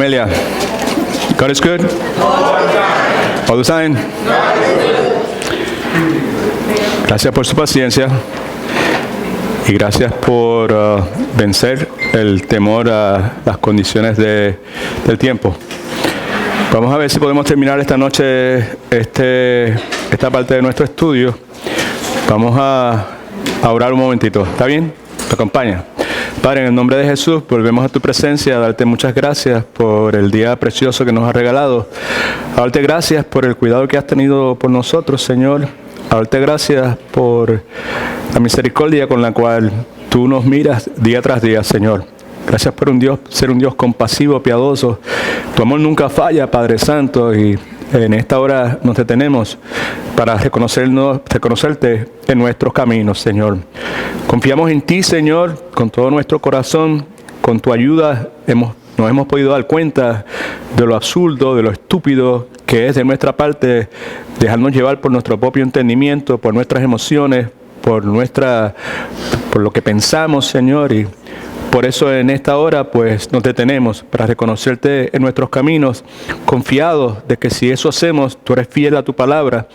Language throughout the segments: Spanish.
Familia, God is good. All the time. Gracias por su paciencia y gracias por vencer el temor a las condiciones del tiempo. Vamos a ver si podemos terminar esta noche esta parte de nuestro estudio. Vamos a orar un momentito. ¿Está bien? ¿Te acompaña? Padre, en el nombre de Jesús, volvemos a tu presencia a darte muchas gracias por el día precioso que nos has regalado. A darte gracias por el cuidado que has tenido por nosotros, Señor. A darte gracias por la misericordia con la cual tú nos miras día tras día, Señor. Gracias por ser un Dios compasivo, piadoso. Tu amor nunca falla, Padre Santo, y en esta hora nos detenemos para reconocerte en nuestros caminos, Señor. Confiamos en ti, Señor, con todo nuestro corazón. Con tu ayuda nos hemos podido dar cuenta de lo absurdo, de lo estúpido que es de nuestra parte dejarnos llevar por nuestro propio entendimiento, por nuestras emociones, por lo que pensamos, Señor. Y por eso en esta hora pues nos detenemos para reconocerte en nuestros caminos, confiados de que si eso hacemos, tú eres fiel a tu palabra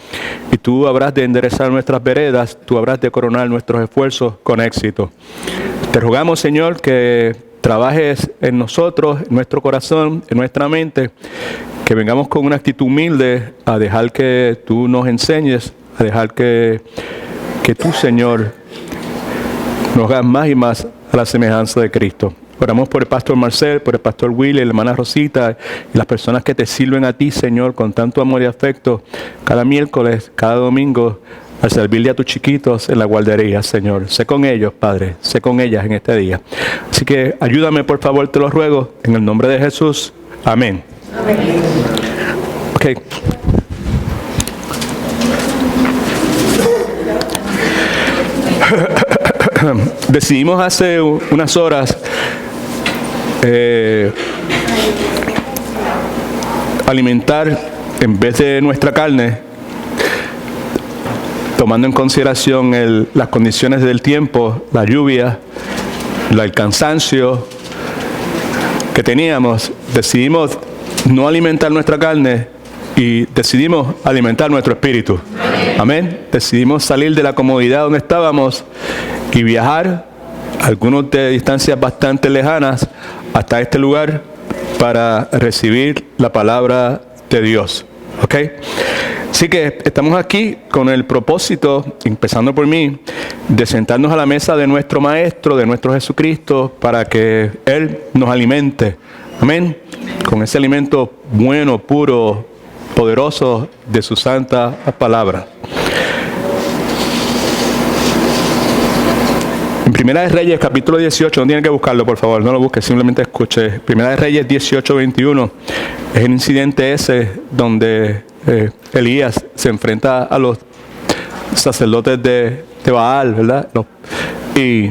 y tú habrás de enderezar nuestras veredas, tú habrás de coronar nuestros esfuerzos con éxito. Te rogamos, Señor, que trabajes en nosotros, en nuestro corazón, en nuestra mente, que vengamos con una actitud humilde a dejar que tú nos enseñes, a dejar que tú, Señor, nos hagas más y más a la semejanza de Cristo. Oramos por el pastor Marcel, por el pastor Willy, la hermana Rosita y las personas que te sirven a ti, Señor, con tanto amor y afecto, cada miércoles, cada domingo, al servirle a tus chiquitos en la guardería, Señor. Sé con ellos, Padre, sé con ellas en este día. Así que ayúdame, por favor, te lo ruego, en el nombre de Jesús. Amén. Amén. Okay. Decidimos hace unas horas alimentar en vez de nuestra carne, tomando en consideración las condiciones del tiempo, la lluvia, el cansancio que teníamos. Decidimos no alimentar nuestra carne y decidimos alimentar nuestro espíritu. Amén. Decidimos salir de la comodidad donde estábamos y viajar, algunos de distancias bastante lejanas, hasta este lugar para recibir la palabra de Dios. ¿Ok? Así que estamos aquí con el propósito, empezando por mí, de sentarnos a la mesa de nuestro Maestro, de nuestro Jesucristo, para que Él nos alimente. Amén. Con ese alimento bueno, puro, poderoso de su santa palabra. En Primera de Reyes, capítulo 18, no tienen que buscarlo, por favor, no lo busques, simplemente escuche. Primera de Reyes 18, 21, es el incidente ese donde Elías se enfrenta a los sacerdotes de Baal, ¿verdad? Y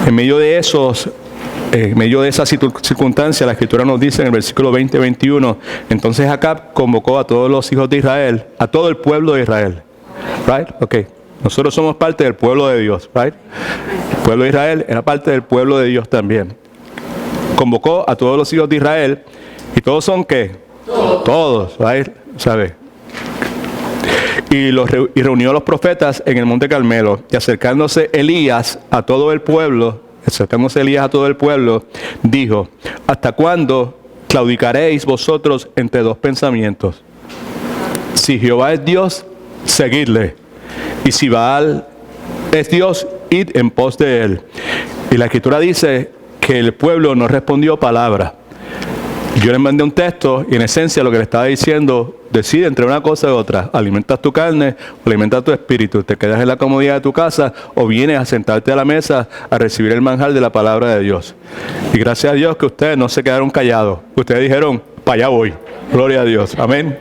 en medio de esa circunstancia, la Escritura nos dice en el versículo 20-21, entonces Acab convocó a todos los hijos de Israel, a todo el pueblo de Israel. Right? Okay. Nosotros somos parte del pueblo de Dios, right? El pueblo de Israel era parte del pueblo de Dios también. Convocó a todos los hijos de Israel, y todos son ¿qué? Todos, right? ¿Sabe? Y reunió a los profetas en el monte Carmelo, y acercándose Elías a todo el pueblo, dijo: ¿hasta cuándo claudicaréis vosotros entre dos pensamientos? Si Jehová es Dios, seguidle. Y si Baal es Dios, id en pos de él. Y la Escritura dice que el pueblo no respondió palabra. Yo les mandé un texto y en esencia lo que le estaba diciendo, decide entre una cosa y otra. Alimentas tu carne o alimentas tu espíritu. Te quedas en la comodidad de tu casa o vienes a sentarte a la mesa a recibir el manjar de la palabra de Dios. Y gracias a Dios que ustedes no se quedaron callados. Ustedes dijeron, para allá voy. Gloria a Dios. Amén.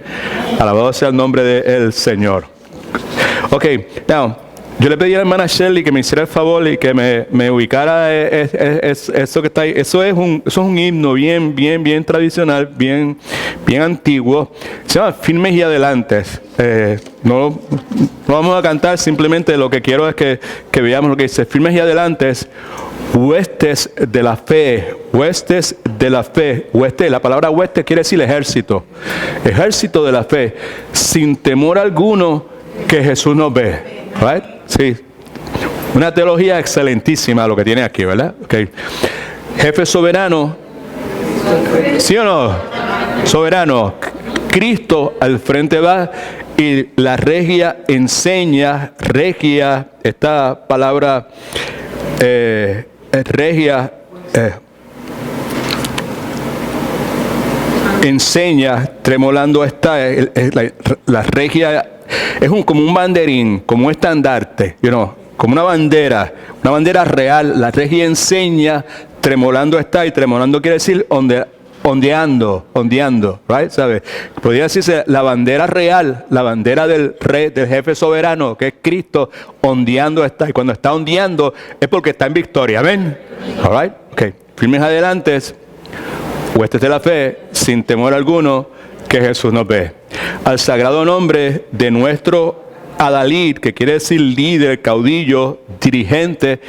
Alabado sea el nombre del Señor. Ok, now, yo le pedí a la hermana Shirley que me hiciera el favor y que me ubicara eso que está ahí. Eso es un himno bien tradicional, bien antiguo. Se llama Firmes y Adelantes. No vamos a cantar, simplemente lo que quiero es que veamos lo que dice. Firmes y adelantes, huestes de la fe, huestes de la fe, hueste, la palabra hueste quiere decir ejército, ejército de la fe, sin temor alguno que Jesús nos ve, right? Sí, una teología excelentísima lo que tiene aquí, ¿verdad? Okay. Jefe soberano, ¿sí o no? Soberano, Cristo al frente va y la regia enseña, regia, esta palabra regia enseña, tremolando está, la regia es como un banderín, como un estandarte, como una bandera real. La regia enseña, tremolando está, y tremolando quiere decir ondeando, right? ¿Sabes? Podría decirse la bandera real, la bandera del rey, del jefe soberano, que es Cristo, ondeando está. Y cuando está ondeando es porque está en victoria. ¿Amén? All right? Okay. Firmes adelante, huestes de la fe, sin temor alguno, que Jesús nos ve. Al sagrado nombre de nuestro Adalid, que quiere decir líder, caudillo, dirigente,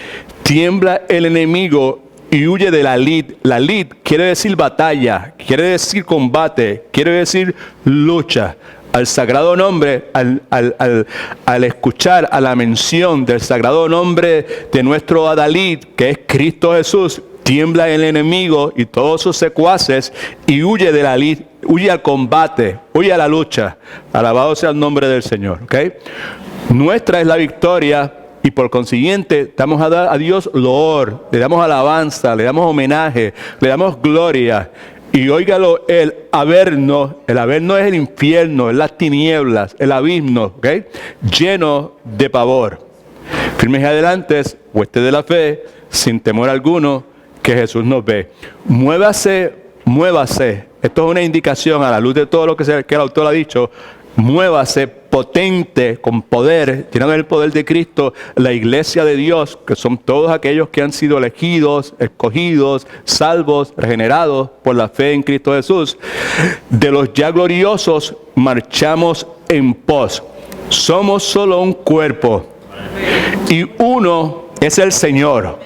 tiembla el enemigo y huye de la lid. La lid quiere decir batalla, quiere decir combate, quiere decir lucha. Al sagrado nombre, al escuchar a la mención del sagrado nombre de nuestro Adalid, que es Cristo Jesús, tiembla el enemigo y todos sus secuaces y huye de la lid, huye al combate, huye a la lucha. Alabado sea el nombre del Señor. ¿Okay? Nuestra es la victoria. Y por consiguiente, damos a dar a Dios loor, le damos alabanza, le damos homenaje, le damos gloria. Y óigalo, el averno es el infierno, es las tinieblas, el abismo, ¿okay? Lleno de pavor. Firmes y adelantes, huestes de la fe, sin temor alguno, que Jesús nos ve. Muévase. Esto es una indicación a la luz de todo lo que el autor ha dicho. Muévase potente, con poder, llenando el poder de Cristo, la iglesia de Dios, que son todos aquellos que han sido elegidos, escogidos, salvos, regenerados por la fe en Cristo Jesús. De los ya gloriosos marchamos en pos. Somos solo un cuerpo y uno es el Señor,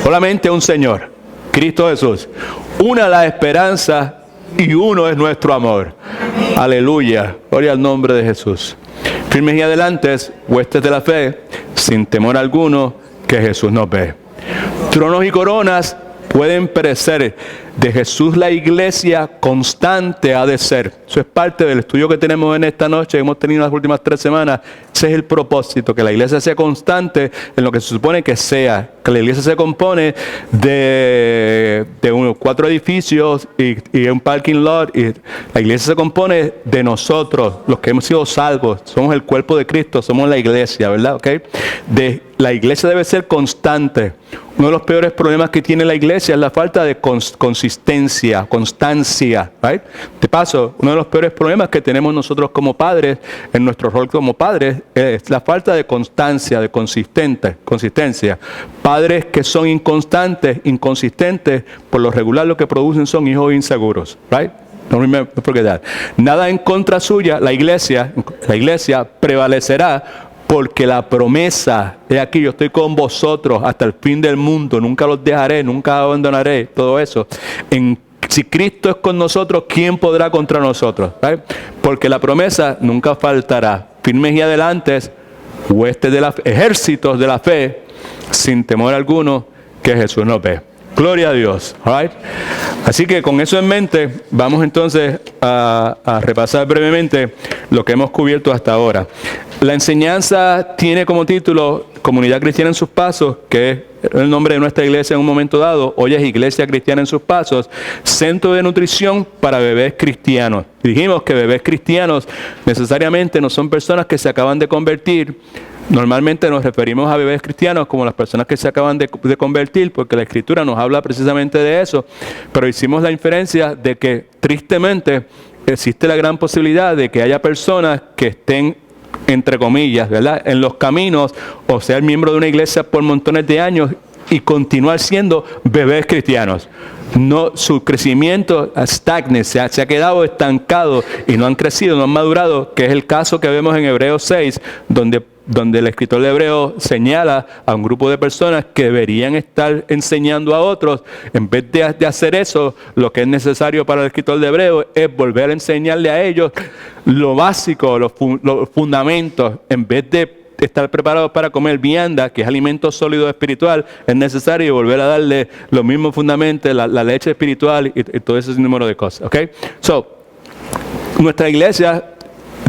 solamente un Señor, Cristo Jesús. Una la esperanza y uno es nuestro amor. Aleluya, gloria al nombre de Jesús. Firmes y adelantes, huestes de la fe, sin temor alguno, que Jesús nos ve. Tronos y coronas pueden perecer, de Jesús la iglesia constante ha de ser. Eso es parte del estudio que tenemos en esta noche, que hemos tenido las últimas 3 semanas. Ese es el propósito, que la iglesia sea constante en lo que se supone que sea. Que la iglesia se compone de unos 4 edificios y un parking lot. Y la iglesia se compone de nosotros, los que hemos sido salvos. Somos el cuerpo de Cristo, somos la iglesia, ¿verdad? ¿Okay? La iglesia debe ser constante. Uno de los peores problemas que tiene la iglesia es la falta de constancia. ¿Right? De paso, uno de los peores problemas que tenemos nosotros como padres, en nuestro rol como padres, es la falta de constancia, de consistencia. Padres que son inconstantes, inconsistentes, por lo regular lo que producen son hijos inseguros. Right? Nada en contra suya, la iglesia prevalecerá. Porque la promesa, he aquí, yo estoy con vosotros hasta el fin del mundo, nunca los dejaré, nunca abandonaré, todo eso. Si Cristo es con nosotros, ¿quién podrá contra nosotros? ¿Right? Porque la promesa nunca faltará. Firmes y adelantes, huestes de la fe, ejércitos de la fe, sin temor alguno, que Jesús nos ve. Gloria a Dios. Right? Así que con eso en mente, vamos entonces a repasar brevemente lo que hemos cubierto hasta ahora. La enseñanza tiene como título Comunidad Cristiana en sus Pasos, que es el nombre de nuestra iglesia en un momento dado. Hoy es Iglesia Cristiana en sus Pasos, centro de nutrición para bebés cristianos. Dijimos que bebés cristianos necesariamente no son personas que se acaban de convertir. Normalmente nos referimos a bebés cristianos como las personas que se acaban de convertir, porque la Escritura nos habla precisamente de eso. Pero hicimos la inferencia de que tristemente existe la gran posibilidad de que haya personas que estén, entre comillas, ¿verdad?, en los caminos, o ser miembro de una iglesia por montones de años y continuar siendo bebés cristianos. No, su crecimiento stagne, se ha quedado estancado y no han crecido, no han madurado, que es el caso que vemos en Hebreos 6, donde donde el escritor de Hebreo señala a un grupo de personas que deberían estar enseñando a otros. En vez de hacer eso, lo que es necesario para el escritor de Hebreo es volver a enseñarle a ellos lo básico, los fundamentos. En vez de estar preparados para comer vianda, que es alimento sólido espiritual, es necesario volver a darle los mismos fundamentos, la leche espiritual y todo ese número de cosas. ¿Ok? Nuestra iglesia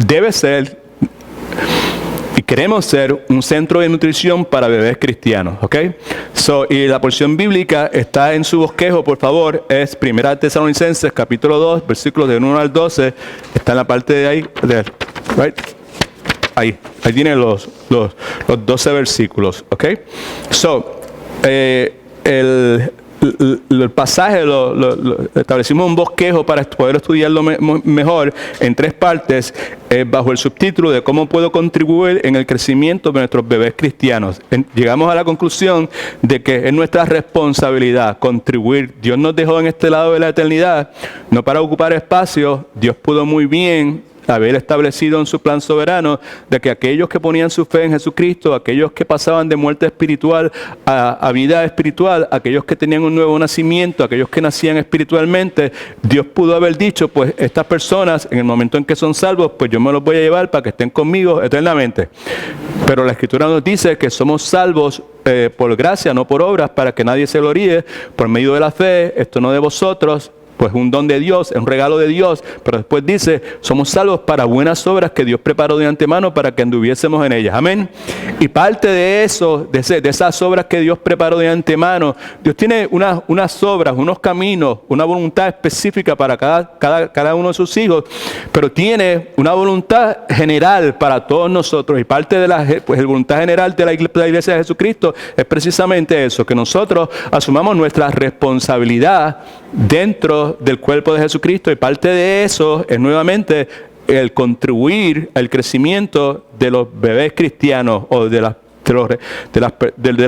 debe ser y queremos ser un centro de nutrición para bebés cristianos, ¿ok? Y la porción bíblica está en su bosquejo, por favor, es 1 Tesalonicenses, capítulo 2, versículos de 1 al 12, está en la parte de ahí, right? Ahí tiene los 12 versículos, ¿ok? El pasaje lo establecimos un bosquejo para poder estudiarlo mejor en 3 partes bajo el subtítulo de cómo puedo contribuir en el crecimiento de nuestros bebés cristianos. Llegamos a la conclusión de que es nuestra responsabilidad contribuir. Dios nos dejó en este lado de la eternidad, no para ocupar espacio. Dios pudo muy bien haber establecido en su plan soberano de que aquellos que ponían su fe en Jesucristo, aquellos que pasaban de muerte espiritual a vida espiritual, aquellos que tenían un nuevo nacimiento, aquellos que nacían espiritualmente, Dios pudo haber dicho, pues estas personas en el momento en que son salvos, pues yo me los voy a llevar para que estén conmigo eternamente. Pero la Escritura nos dice que somos salvos por gracia, no por obras, para que nadie se gloríe, por medio de la fe, esto no de vosotros, pues un don de Dios, es un regalo de Dios, pero después dice, somos salvos para buenas obras que Dios preparó de antemano para que anduviésemos en ellas. Amén. Y parte de eso, de esas obras que Dios preparó de antemano, Dios tiene unas obras, unos caminos, una voluntad específica para cada uno de sus hijos, pero tiene una voluntad general para todos nosotros. Y parte de la voluntad general de la Iglesia de Jesucristo es precisamente eso, que nosotros asumamos nuestra responsabilidad dentro del cuerpo de Jesucristo, y parte de eso es nuevamente el contribuir al crecimiento de los bebés cristianos o de las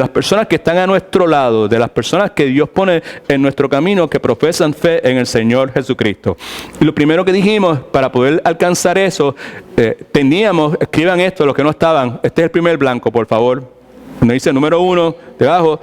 personas que están a nuestro lado, de las personas que Dios pone en nuestro camino, que profesan fe en el Señor Jesucristo. Y lo primero que dijimos, para poder alcanzar eso, escriban esto, los que no estaban, este es el primer blanco, por favor, donde dice número 1, debajo,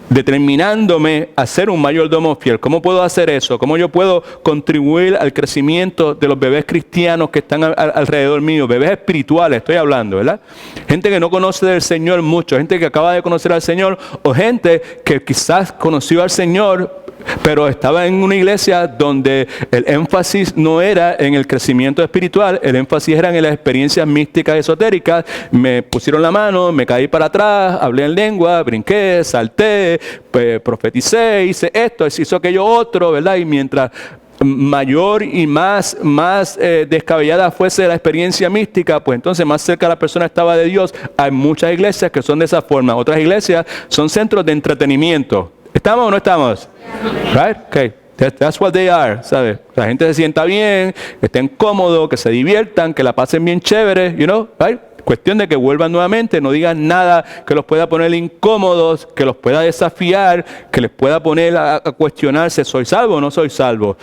determinándome a ser un mayordomo fiel. ¿Cómo puedo hacer eso? ¿Cómo yo puedo contribuir al crecimiento de los bebés cristianos que están alrededor mío? Bebés espirituales, estoy hablando, ¿verdad? Gente que no conoce del Señor mucho, gente que acaba de conocer al Señor, o gente que quizás conoció al Señor, pero estaba en una iglesia donde el énfasis no era en el crecimiento espiritual, el énfasis era en las experiencias místicas esotéricas. Me pusieron la mano, me caí para atrás, hablé en lengua, brinqué, salté, profeticé, hice esto, hizo aquello otro, ¿verdad? Y mientras mayor y más descabellada fuese la experiencia mística, pues entonces más cerca la persona estaba de Dios. Hay muchas iglesias que son de esa forma, otras iglesias son centros de entretenimiento. ¿Estamos o no estamos? Right? Okay. That's what they are, ¿sabes? La gente se sienta bien, que estén cómodos, que se diviertan, que la pasen bien chévere, you know, right? Cuestión de que vuelvan nuevamente, no digan nada que los pueda poner incómodos, que los pueda desafiar, que les pueda poner a cuestionarse, ¿soy salvo o no soy salvo?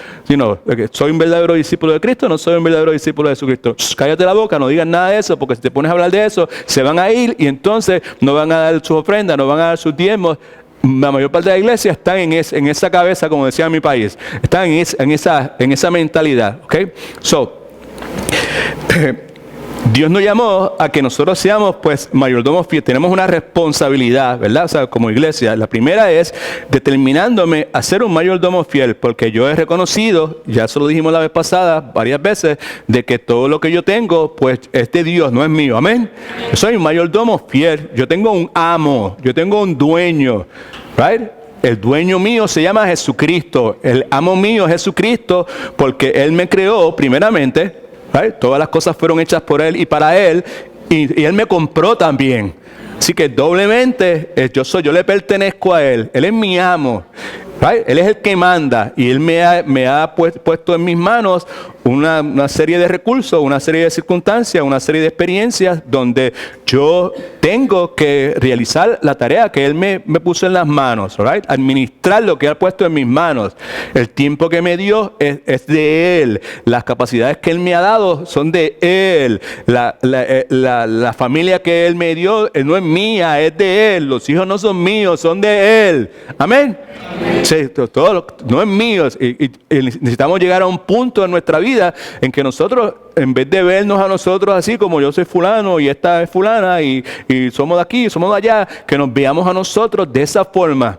¿Soy un verdadero discípulo de Cristo o no soy un verdadero discípulo de Jesucristo? Cállate la boca, no digan nada de eso, porque si te pones a hablar de eso, se van a ir y entonces no van a dar sus ofrendas, no van a dar sus diezmos. La mayor parte de la iglesia está en esa cabeza, como decía en mi país, están en esa mentalidad, ¿ok? Dios nos llamó a que nosotros seamos, pues, mayordomos fieles. Tenemos una responsabilidad, ¿verdad? O sea, como iglesia. La primera es determinándome a ser un mayordomo fiel, porque yo he reconocido, ya eso lo dijimos la vez pasada, varias veces, de que todo lo que yo tengo, pues, es de Dios, no es mío. Amén. Yo soy un mayordomo fiel. Yo tengo un amo, yo tengo un dueño, right? El dueño mío se llama Jesucristo. El amo mío es Jesucristo, porque Él me creó primeramente. Right? Todas las cosas fueron hechas por Él y para Él, y Él me compró también. Así que doblemente yo le pertenezco a Él. Él es mi amo. Right? Él es el que manda y Él me ha puesto en mis manos una serie de recursos, una serie de circunstancias, una serie de experiencias donde yo tengo que realizar la tarea que Él me puso en las manos, right? Administrar lo que Él ha puesto en mis manos. El tiempo que me dio es de Él. Las capacidades que Él me ha dado son de Él. La familia que Él me dio no es mía, es de Él. Los hijos no son míos, son de Él. Amén. Sí, todo no es mío. Y necesitamos llegar a un punto en nuestra vida en que nosotros, en vez de vernos a nosotros así como yo soy fulano y esta es fulana y somos de aquí, somos de allá, que nos veamos a nosotros de esa forma.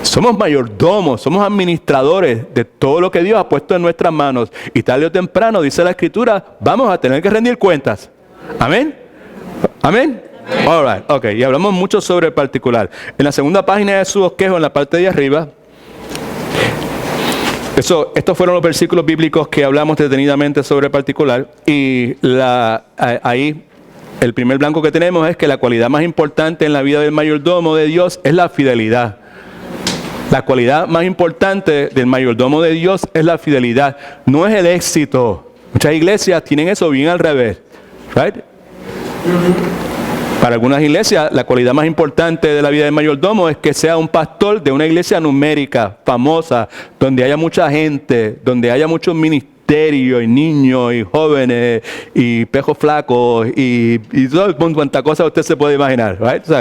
Somos mayordomos, somos administradores de todo lo que Dios ha puesto en nuestras manos. Y tarde o temprano, dice la Escritura, vamos a tener que rendir cuentas. Amén. Amén. All right, ok, y hablamos mucho sobre el particular. En la segunda página de su bosquejo, en la parte de arriba, estos fueron los versículos bíblicos que hablamos detenidamente sobre el particular. Y ahí, el primer blanco que tenemos es que la cualidad más importante en la vida del mayordomo de Dios es la fidelidad. La cualidad más importante del mayordomo de Dios es la fidelidad, no es el éxito. Muchas iglesias tienen eso bien al revés, right? Para algunas iglesias, la cualidad más importante de la vida del mayordomo es que sea un pastor de una iglesia numérica, famosa, donde haya mucha gente, donde haya muchos ministerios, y niños, y jóvenes, y pejos flacos, y todo cuanta cosa usted se puede imaginar, right? So,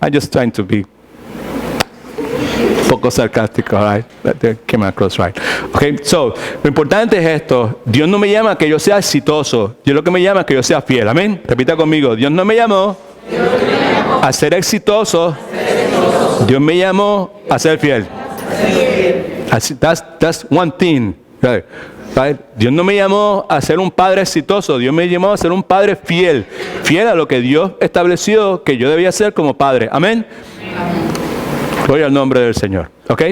I'm just trying to be un poco sarcástico, right? That came across right. Okay, so, lo importante es esto. Dios no me llama a que yo sea exitoso. Dios lo que me llama es que yo sea fiel. Amén. Repita conmigo. Dios no me llamó a ser exitoso. Dios me llamó a ser fiel. That's one thing. Right? Right? Dios no me llamó a ser un padre exitoso. Dios me llamó a ser un padre fiel. Fiel a lo que Dios estableció que yo debía ser como padre. Amén. Gloria al nombre del Señor. ¿Ok?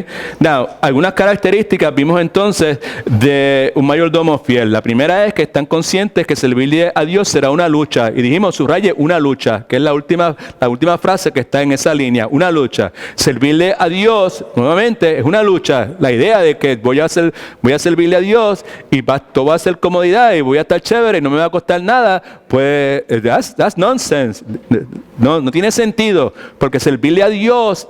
Now, algunas características vimos entonces de un mayordomo fiel. La primera es que están conscientes que servirle a Dios será una lucha. Y dijimos, subraye una lucha, que es la última frase que está en esa línea. Una lucha. Servirle a Dios, nuevamente, es una lucha. La idea de que voy a servirle a Dios y todo va a ser comodidad y voy a estar chévere y no me va a costar nada, pues that's nonsense. No tiene sentido, porque servirle a Dios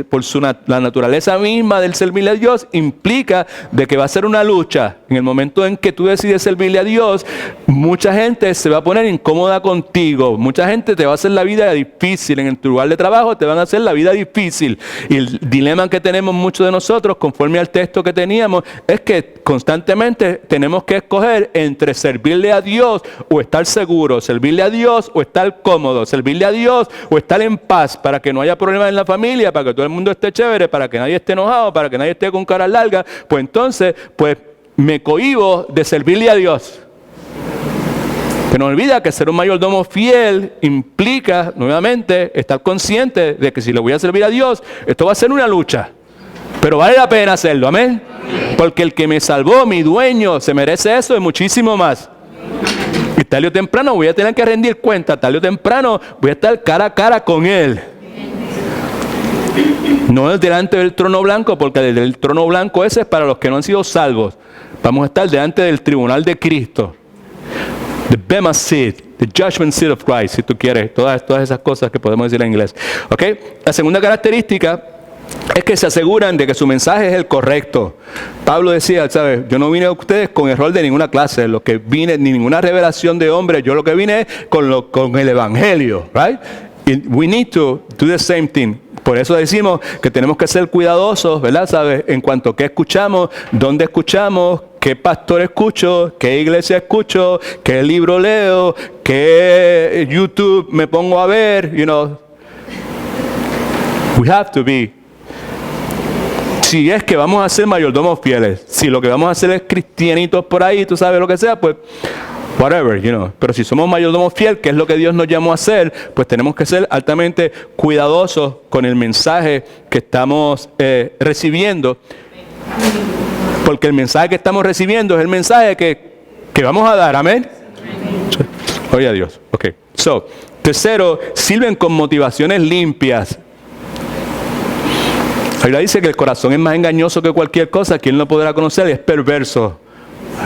por la naturaleza misma del servirle a Dios implica de que va a ser una lucha. En el momento en que tú decides servirle a Dios, mucha gente se va a poner incómoda contigo, mucha gente te va a hacer la vida difícil, en tu lugar de trabajo te van a hacer la vida difícil. Y el dilema que tenemos muchos de nosotros, conforme al texto que teníamos, es que constantemente tenemos que escoger entre servirle a Dios o estar seguro, servirle a Dios o estar cómodo, servirle a Dios o estar en paz, para que no haya problemas en la familia, para que todo el mundo esté chévere, para que nadie esté enojado, para que nadie esté con cara larga. Pues entonces, me cohíbo de servirle a Dios. Pero no olvida que ser un mayordomo fiel implica, nuevamente, estar consciente de que si le voy a servir a Dios, esto va a ser una lucha. Pero vale la pena hacerlo, amén. Porque el que me salvó, mi dueño, se merece eso y muchísimo más. Y tarde o temprano voy a tener que rendir cuenta, tarde o temprano voy a estar cara a cara con Él. No es delante del trono blanco, porque desde el trono blanco ese es para los que no han sido salvos. Vamos a estar delante del tribunal de Cristo. The Bema Seat, the Judgment Seat of Christ, si tú quieres. Todas esas cosas que podemos decir en inglés. ¿Ok? La segunda característica es que se aseguran de que su mensaje es el correcto. Pablo decía, ¿sabes? Yo no vine a ustedes con error de ninguna clase. Lo que vine, ni ninguna revelación de hombre. Yo lo que vine es con el evangelio. Right? And we need to do the same thing. Por eso decimos que tenemos que ser cuidadosos, ¿verdad? ¿Sabes? En cuanto a qué escuchamos, dónde escuchamos, qué pastor escucho, qué iglesia escucho, qué libro leo, qué YouTube me pongo a ver, you know. We have to be. Si es que vamos a ser mayordomos fieles, si lo que vamos a hacer es cristianitos por ahí, tú sabes lo que sea, pues whatever, you know. Pero si somos mayordomos fieles, que es lo que Dios nos llamó a hacer, pues tenemos que ser altamente cuidadosos con el mensaje que estamos recibiendo. Porque el mensaje que estamos recibiendo es el mensaje que vamos a dar, amén. Oye a Dios, ok. So, tercero, sirven con motivaciones limpias. La Biblia dice que el corazón es más engañoso que cualquier cosa. ¿Quién lo podrá conocer? Es perverso.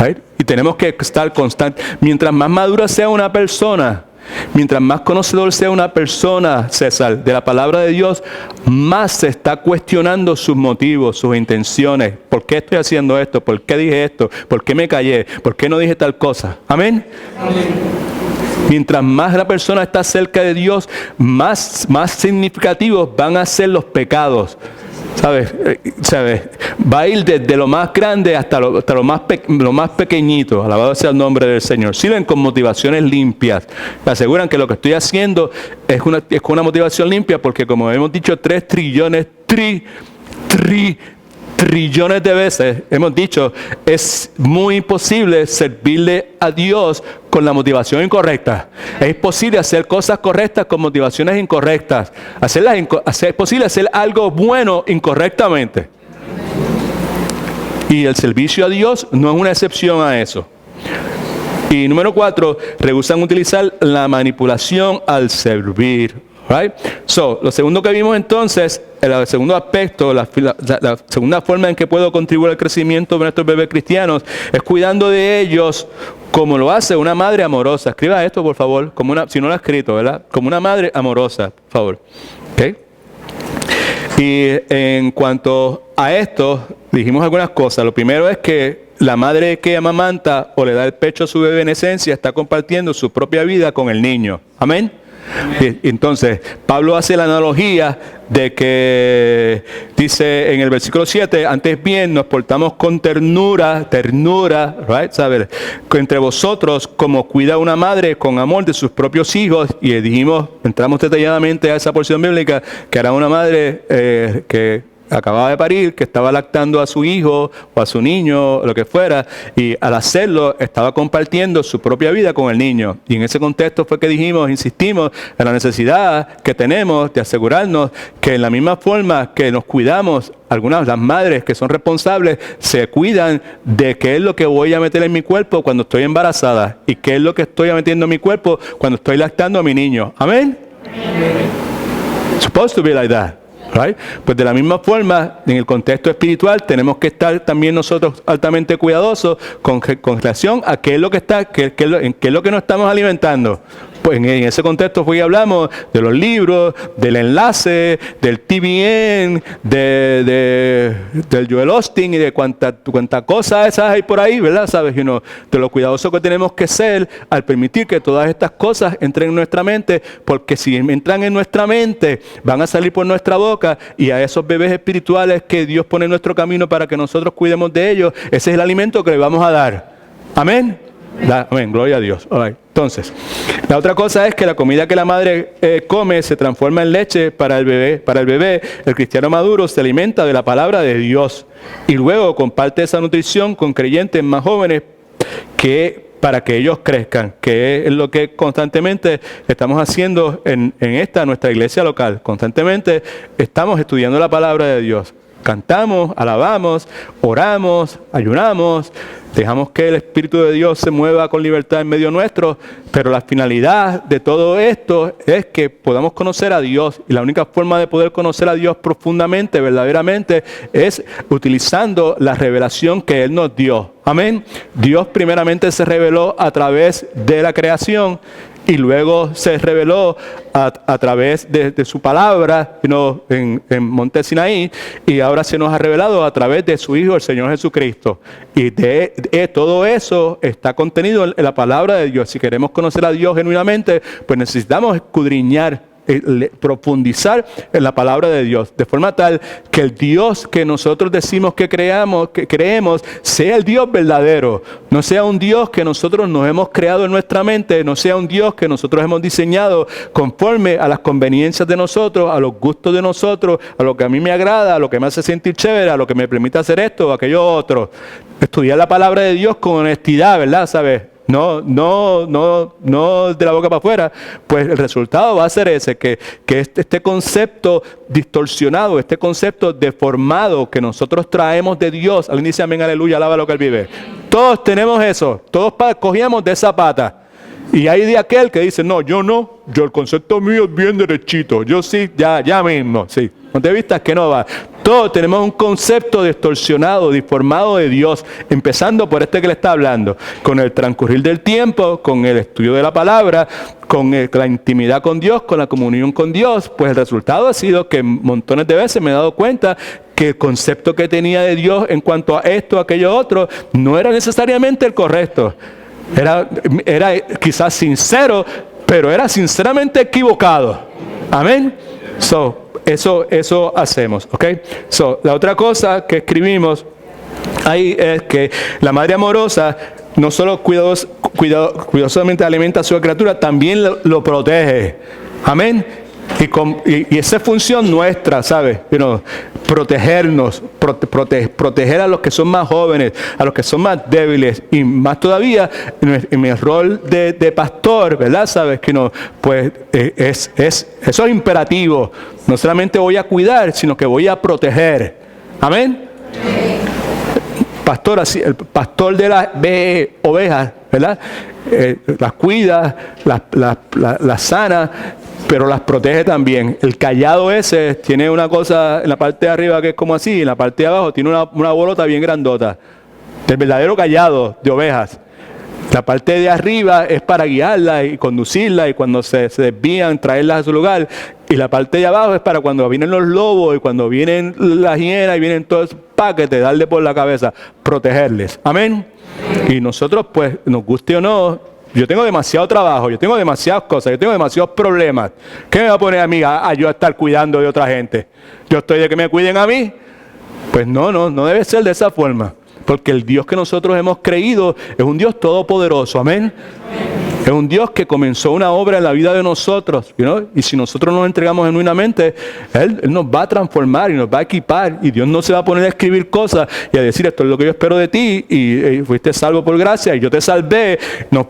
¿Right? Y tenemos que estar constantes. Mientras más madura sea una persona, mientras más conocedor sea una persona, César, de la palabra de Dios, más se está cuestionando sus motivos, sus intenciones. ¿Por qué estoy haciendo esto? ¿Por qué dije esto? ¿Por qué me callé? ¿Por qué no dije tal cosa? Amén. Mientras más la persona está cerca de Dios, más significativos van a ser los pecados. ¿Sabes? Va a ir desde lo más grande hasta lo más pequeñito. Alabado sea el nombre del Señor. Sirven con motivaciones limpias. Me aseguran que lo que estoy haciendo es con una motivación limpia, porque como hemos dicho 3 trillones, trillones de veces, hemos dicho, es muy imposible servirle a Dios con la motivación incorrecta. Es posible hacer cosas correctas con motivaciones incorrectas. Es posible hacer algo bueno incorrectamente. Y el servicio a Dios no es una excepción a eso. Y número 4, rehúsan utilizar la manipulación al servir. Right? So, lo segundo que vimos entonces, el segundo aspecto, la segunda forma en que puedo contribuir al crecimiento de nuestros bebés cristianos es cuidando de ellos como lo hace una madre amorosa. Escriba esto, por favor, si no lo ha escrito, ¿verdad? Como una madre amorosa, por favor. ¿Okay? Y en cuanto a esto, dijimos algunas cosas. Lo primero es que la madre que amamanta o le da el pecho a su bebé en esencia está compartiendo su propia vida con el niño. Amén. Entonces, Pablo hace la analogía de que dice en el versículo 7, antes bien nos portamos con ternura, right? ¿Sabes? Entre vosotros como cuida una madre con amor de sus propios hijos. Y dijimos, entramos detalladamente a esa porción bíblica, que era una madre que acababa de parir, que estaba lactando a su hijo o a su niño, lo que fuera, y al hacerlo estaba compartiendo su propia vida con el niño. Y en ese contexto fue que insistimos en la necesidad que tenemos de asegurarnos que en la misma forma que nos cuidamos, las madres que son responsables se cuidan de qué es lo que voy a meter en mi cuerpo cuando estoy embarazada y qué es lo que estoy metiendo en mi cuerpo cuando estoy lactando a mi niño. Amén. Supposed to be like that. Right? Pues de la misma forma, en el contexto espiritual, tenemos que estar también nosotros altamente cuidadosos con relación a qué es lo que qué es lo que nos estamos alimentando. Pues en ese contexto hoy hablamos de los libros, del enlace, del TBN, del Joel Osteen y de cuánta cosa esas hay por ahí, ¿verdad? ¿Sabes? De lo cuidadoso que tenemos que ser al permitir que todas estas cosas entren en nuestra mente, porque si entran en nuestra mente, van a salir por nuestra boca, y a esos bebés espirituales que Dios pone en nuestro camino para que nosotros cuidemos de ellos, ese es el alimento que le vamos a dar. Amén. Amén, gloria a Dios. All right. Entonces, la otra cosa es que la comida que la madre come se transforma en leche para el bebé. Para el bebé, el cristiano maduro se alimenta de la palabra de Dios y luego comparte esa nutrición con creyentes más jóvenes para que ellos crezcan, que es lo que constantemente estamos haciendo en nuestra iglesia local. Constantemente estamos estudiando la palabra de Dios. Cantamos, alabamos, oramos, ayunamos, dejamos que el Espíritu de Dios se mueva con libertad en medio nuestro, pero la finalidad de todo esto es que podamos conocer a Dios, y la única forma de poder conocer a Dios profundamente, verdaderamente, es utilizando la revelación que Él nos dio. Amén. Dios primeramente se reveló a través de la creación, y luego se reveló a través de su palabra en Monte Sinaí, y ahora se nos ha revelado a través de su Hijo, el Señor Jesucristo. Y de todo eso está contenido en la palabra de Dios. Si queremos conocer a Dios genuinamente, pues necesitamos escudriñar, profundizar en la palabra de Dios, de forma tal que el Dios que nosotros decimos que creemos, sea el Dios verdadero, no sea un Dios que nosotros nos hemos creado en nuestra mente, no sea un Dios que nosotros hemos diseñado conforme a las conveniencias de nosotros, a los gustos de nosotros, a lo que a mí me agrada, a lo que me hace sentir chévere, a lo que me permite hacer esto o aquello otro. Estudiar la palabra de Dios con honestidad, ¿verdad? ¿Sabes? No de la boca para afuera, pues el resultado va a ser ese, que este concepto distorsionado, este concepto deformado que nosotros traemos de Dios, alguien dice amén, aleluya, alaba lo que Él vive. Todos tenemos eso, todos cogíamos de esa pata. Y hay de aquel que dice, no, yo el concepto mío es bien derechito, yo sí, ya mismo, sí. ¿No te vistas que no va? Todos tenemos un concepto distorsionado, deformado de Dios, empezando por este que le está hablando, con el transcurrir del tiempo, con el estudio de la palabra, con la intimidad con Dios, con la comunión con Dios. Pues el resultado ha sido que montones de veces me he dado cuenta que el concepto que tenía de Dios en cuanto a esto, aquello, otro, no era necesariamente el correcto. Era quizás sincero, pero era sinceramente equivocado. Amén. Eso hacemos, ¿ok? La otra cosa que escribimos ahí es que la madre amorosa no solo cuidadosamente alimenta a su criatura, también lo protege. Amén. Y esa es función nuestra, ¿sabes? Protegernos, proteger a los que son más jóvenes, a los que son más débiles, y más todavía en mi rol de pastor, ¿verdad? ¿Sabes? Pues eso es imperativo. No solamente voy a cuidar, sino que voy a proteger. Amén. Pastor, así, el pastor de las ovejas, ¿verdad? Las cuida, las sana, pero las protege también. El cayado ese tiene una cosa en la parte de arriba que es como así, en la parte de abajo tiene una bolota bien grandota. El verdadero cayado de ovejas. La parte de arriba es para guiarla y conducirla, y cuando se desvían, traerlas a su lugar. Y la parte de abajo es para cuando vienen los lobos y cuando vienen las hienas y vienen todos esos paquetes, darle por la cabeza, protegerles. Amén. Y nosotros, pues, nos guste o no, yo tengo demasiado trabajo, yo tengo demasiadas cosas, yo tengo demasiados problemas. ¿Qué me va a poner a mí a yo estar cuidando de otra gente? ¿Yo estoy de que me cuiden a mí? Pues no debe ser de esa forma. Porque el Dios que nosotros hemos creído es un Dios todopoderoso. Amén. Es un Dios que comenzó una obra en la vida de nosotros, y si nosotros nos entregamos genuinamente, Él nos va a transformar y nos va a equipar, y Dios no se va a poner a escribir cosas y a decir, esto es lo que yo espero de ti, y fuiste salvo por gracia, y yo te salvé,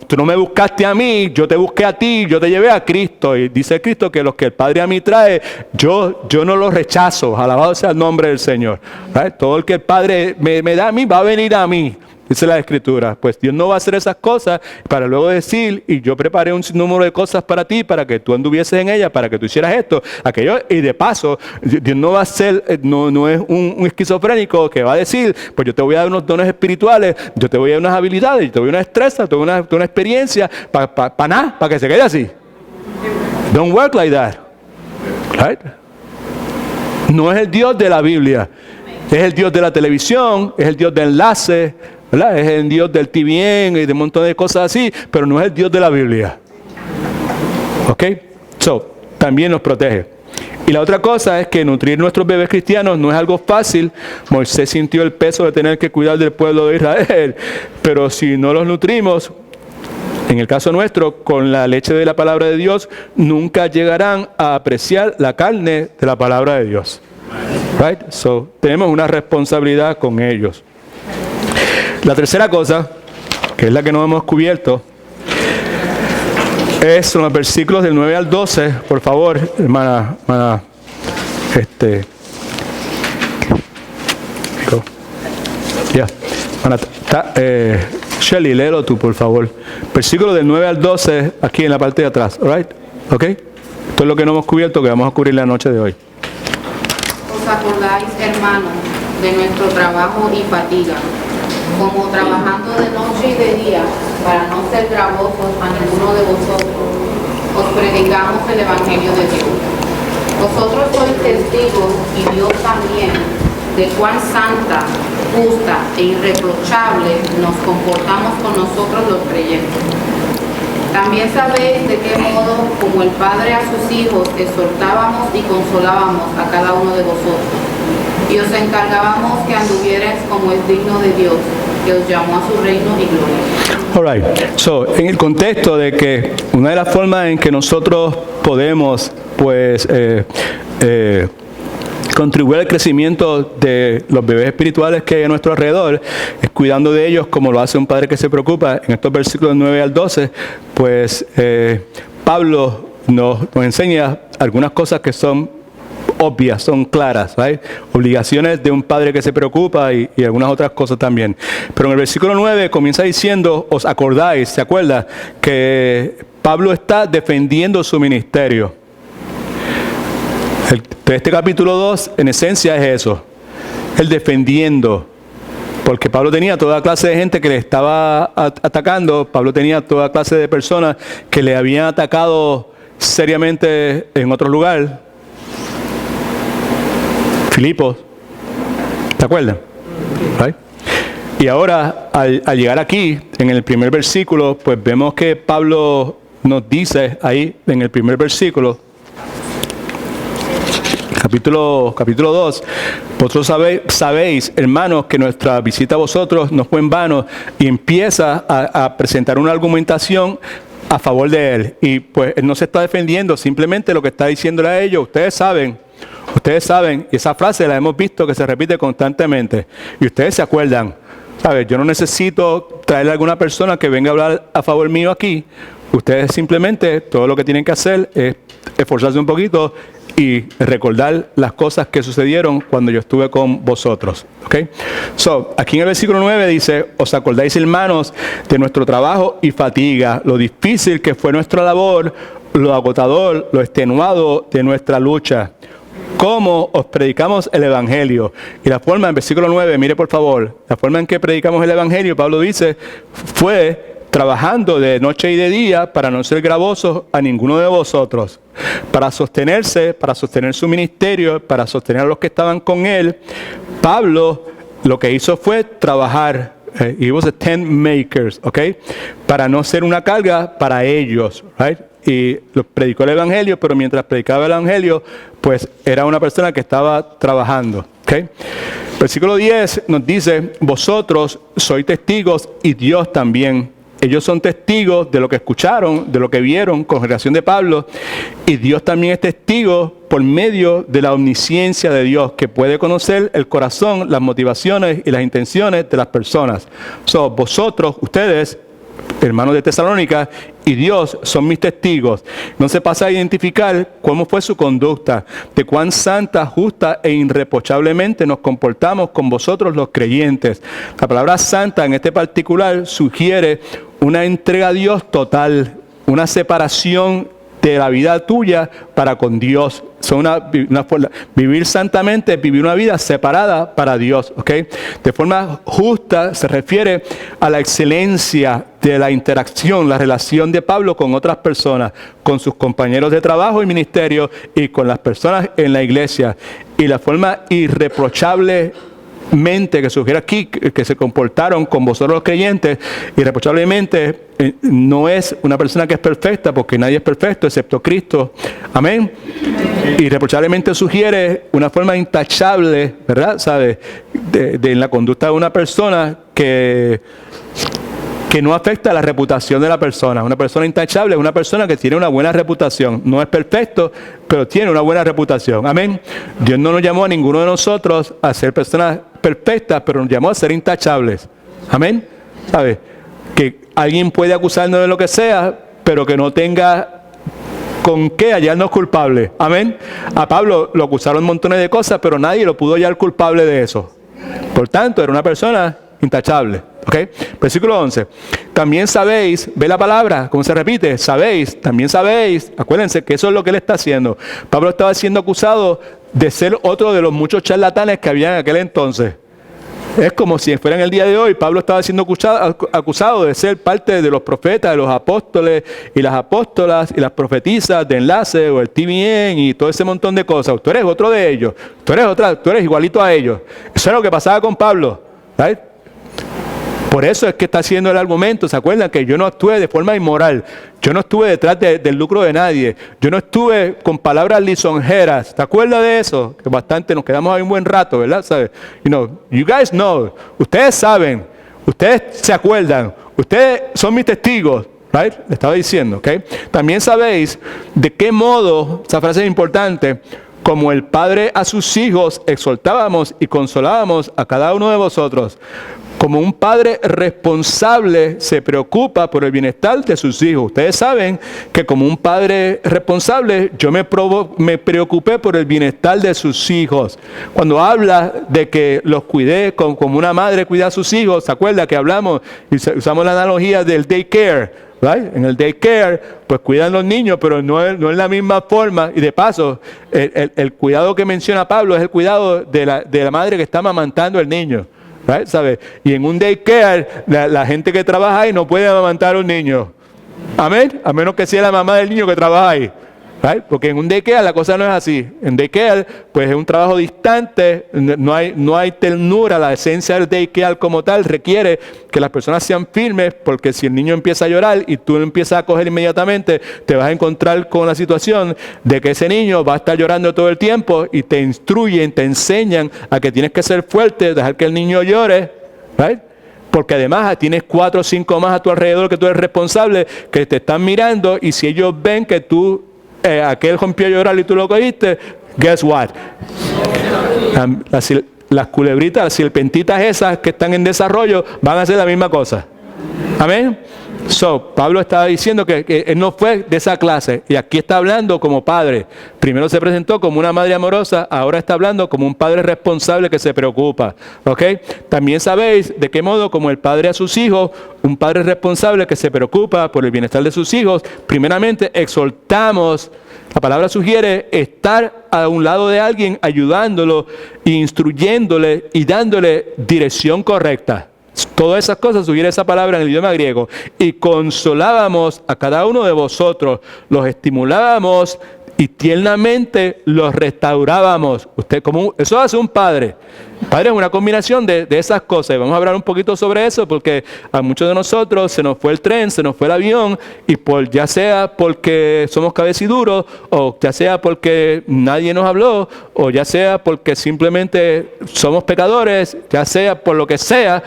tú no me buscaste a mí, yo te busqué a ti, yo te llevé a Cristo, y dice Cristo que los que el Padre a mí trae, yo no los rechazo, alabado sea el nombre del Señor. ¿Right? Todo el que el Padre me da a mí, va a venir a mí. Dice la Escritura. Pues Dios no va a hacer esas cosas para luego decir, y yo preparé un sinnúmero de cosas para ti, para que tú anduvieses en ellas, para que tú hicieras esto, aquello, y de paso, Dios no va a ser, no es un esquizofrénico que va a decir, pues yo te voy a dar unos dones espirituales, yo te voy a dar unas habilidades, yo te voy a dar una destreza, te voy a dar una experiencia, para nada, para que se quede así. Don't work like that. Right? No es el Dios de la Biblia. Es el Dios de la televisión, es el Dios de enlace, ¿verdad? Es el Dios del TVN y de un montón de cosas así, pero no es el Dios de la Biblia. ¿Ok? También nos protege. Y la otra cosa es que nutrir nuestros bebés cristianos no es algo fácil. Moisés sintió el peso de tener que cuidar del pueblo de Israel, pero si no los nutrimos, en el caso nuestro, con la leche de la palabra de Dios, nunca llegarán a apreciar la carne de la palabra de Dios. Right? Tenemos una responsabilidad con ellos. La tercera cosa, que es la que no hemos cubierto, son los versículos del 9 al 12. Por favor, hermana Shelly, léelo tú, por favor. Versículos del 9 al 12, aquí en la parte de atrás. Right? ¿Ok? Esto es lo que no hemos cubierto, que vamos a cubrir la noche de hoy. ¿Os acordáis, hermanos, de nuestro trabajo y fatiga, como trabajando de noche y de día, para no ser gravosos a ninguno de vosotros, os predicamos el Evangelio de Dios? Vosotros sois testigos, y Dios también, de cuán santa, justa e irreprochable nos comportamos con nosotros los creyentes. También sabéis de qué modo, como el Padre a sus hijos, exhortábamos y consolábamos a cada uno de vosotros, y os encargábamos que anduvierais como es digno de Dios, que os llamó a su reino y gloria. All right. En el contexto de que una de las formas en que nosotros podemos, pues, contribuir al crecimiento de los bebés espirituales que hay a nuestro alrededor, es cuidando de ellos como lo hace un padre que se preocupa. En estos versículos 9 al 12, pues Pablo nos enseña algunas cosas que son obvias, son claras, ¿right? Obligaciones de un padre que se preocupa y algunas otras cosas también. Pero en el versículo 9 comienza diciendo, os acordáis, ¿se acuerda? Que Pablo está defendiendo su ministerio. Este capítulo 2 en esencia es eso, el defendiendo. Porque Pablo tenía toda clase de gente que le estaba atacando. Pablo tenía toda clase de personas que le habían atacado seriamente en otro lugar. Filipos, ¿te acuerdas? ¿Right? Y ahora, al llegar aquí, en el primer versículo, pues vemos que Pablo nos dice ahí, en el primer versículo, capítulo 2, vosotros sabéis, hermanos, que nuestra visita a vosotros no fue en vano, y empieza a presentar una argumentación a favor de él. Y pues él no se está defendiendo, simplemente lo que está diciéndole a ellos, ustedes saben, y esa frase la hemos visto que se repite constantemente, y ustedes se acuerdan, ¿sabes? Yo no necesito traerle a alguna persona que venga a hablar a favor mío aquí. Ustedes simplemente, todo lo que tienen que hacer es esforzarse un poquito y recordar las cosas que sucedieron cuando yo estuve con vosotros. ¿Okay? Aquí en el versículo 9 dice, os acordáis, hermanos, de nuestro trabajo y fatiga, lo difícil que fue nuestra labor, lo agotador, lo extenuado de nuestra lucha. Cómo os predicamos el Evangelio. Y la forma, en versículo 9, mire por favor, la forma en que predicamos el Evangelio, Pablo dice, fue trabajando de noche y de día para no ser gravosos a ninguno de vosotros, para sostener su ministerio, para sostener a los que estaban con él. Pablo lo que hizo fue trabajar. He was a tent maker, okay, para no ser una carga para ellos, right? Y predicó el Evangelio, pero mientras predicaba el Evangelio, pues era una persona que estaba trabajando. Okay. Versículo 10 nos dice, vosotros sois testigos y Dios también. Ellos son testigos de lo que escucharon, de lo que vieron, congregación de Pablo, y Dios también es testigo por medio de la omnisciencia de Dios, que puede conocer el corazón, las motivaciones y las intenciones de las personas. Vosotros, ustedes, hermanos de Tesalónica, y Dios son mis testigos. No se pasa a identificar cómo fue su conducta, de cuán santa, justa e irreprochablemente nos comportamos con vosotros los creyentes. La palabra santa en este particular sugiere una entrega a Dios total, una separación de la vida tuya para con Dios. Vivir santamente, vivir una vida separada para Dios, ¿ok? De forma justa se refiere a la excelencia de la interacción, la relación de Pablo con otras personas, con sus compañeros de trabajo y ministerio y con las personas en la iglesia. Y la forma irreprochable que sugiere aquí, que se comportaron con vosotros los creyentes, irreprochablemente, no es una persona que es perfecta, porque nadie es perfecto excepto Cristo. Amén. Irreprochablemente sugiere una forma intachable, ¿verdad? ¿Sabe? En la conducta de una persona que no afecta a la reputación de la persona. Una persona intachable es una persona que tiene una buena reputación. No es perfecto, pero tiene una buena reputación. Amén. Dios no nos llamó a ninguno de nosotros a ser personas perfectas, pero nos llamó a ser intachables. Amén. ¿Sabe? Que alguien puede acusarnos de lo que sea, pero que no tenga con qué hallarnos culpables. Amén. A Pablo lo acusaron montones de cosas, pero nadie lo pudo hallar culpable de eso. Por tanto, era una persona intachable. ¿Okay? Versículo 11. También sabéis, ve la palabra, ¿cómo se repite? Sabéis, también sabéis. Acuérdense que eso es lo que él está haciendo. Pablo estaba siendo acusado de ser otro de los muchos charlatanes que había en aquel entonces. Es como si fuera en el día de hoy, Pablo estaba siendo acusado de ser parte de los profetas, de los apóstoles y las apóstolas y las profetisas de Enlace o el TBN y todo ese montón de cosas. Tú eres otro de ellos, tú eres igualito a ellos. Eso es lo que pasaba con Pablo, ¿right? Por eso es que está haciendo el argumento. ¿Se acuerdan? Que yo no actué de forma inmoral. Yo no estuve detrás del lucro de nadie. Yo no estuve con palabras lisonjeras. ¿Te acuerdas de eso? Que bastante nos quedamos ahí un buen rato, ¿verdad? ¿Sabes? You guys know. Ustedes saben. Ustedes se acuerdan. Ustedes son mis testigos. Right? Le estaba diciendo, ¿ok? También sabéis de qué modo, esa frase es importante, como el Padre a sus hijos, exhortábamos y consolábamos a cada uno de vosotros como un padre responsable se preocupa por el bienestar de sus hijos. Ustedes saben que como un padre responsable yo me preocupé por el bienestar de sus hijos. Cuando habla de que los cuidé como una madre cuida a sus hijos, ¿se acuerda que hablamos y usamos la analogía del daycare? Right? En el daycare, pues cuidan los niños, pero no es la misma forma. Y de paso, el cuidado que menciona Pablo es el cuidado de la madre que está amamantando al niño. Right? ¿Sabe? Y en un daycare, la gente que trabaja ahí no puede amamantar a un niño. Amén. A menos que sea la mamá del niño que trabaja ahí. Right? Porque en un daycare la cosa no es así. En daycare, pues es un trabajo distante, no hay ternura. La esencia del daycare como tal requiere que las personas sean firmes, porque si el niño empieza a llorar y tú lo empiezas a coger inmediatamente, te vas a encontrar con la situación de que ese niño va a estar llorando todo el tiempo y te instruyen, te enseñan a que tienes que ser fuerte, dejar que el niño llore, right? Porque además tienes 4 o 5 más a tu alrededor que tú eres responsable, que te están mirando, y si ellos ven que tú aquel rompió a llorar y tú lo cogiste, guess what? Las culebritas, las serpentitas esas que están en desarrollo van a hacer la misma cosa. Amén. Pablo estaba diciendo que él no fue de esa clase, y aquí está hablando como padre. Primero se presentó como una madre amorosa, ahora está hablando como un padre responsable que se preocupa. ¿Ok? También sabéis de qué modo, como el padre a sus hijos, un padre responsable que se preocupa por el bienestar de sus hijos, primeramente exhortamos. La palabra sugiere estar a un lado de alguien, ayudándolo, instruyéndole y dándole dirección correcta. Todas esas cosas sugiere esa palabra en el idioma griego. Y consolábamos a cada uno de vosotros, los estimulábamos y tiernamente los restaurábamos. Eso hace un padre. El padre es una combinación de esas cosas. Y vamos a hablar un poquito sobre eso, porque a muchos de nosotros se nos fue el tren, se nos fue el avión, y ya sea porque somos cabeciduros, o ya sea porque nadie nos habló, o ya sea porque simplemente somos pecadores, ya sea por lo que sea,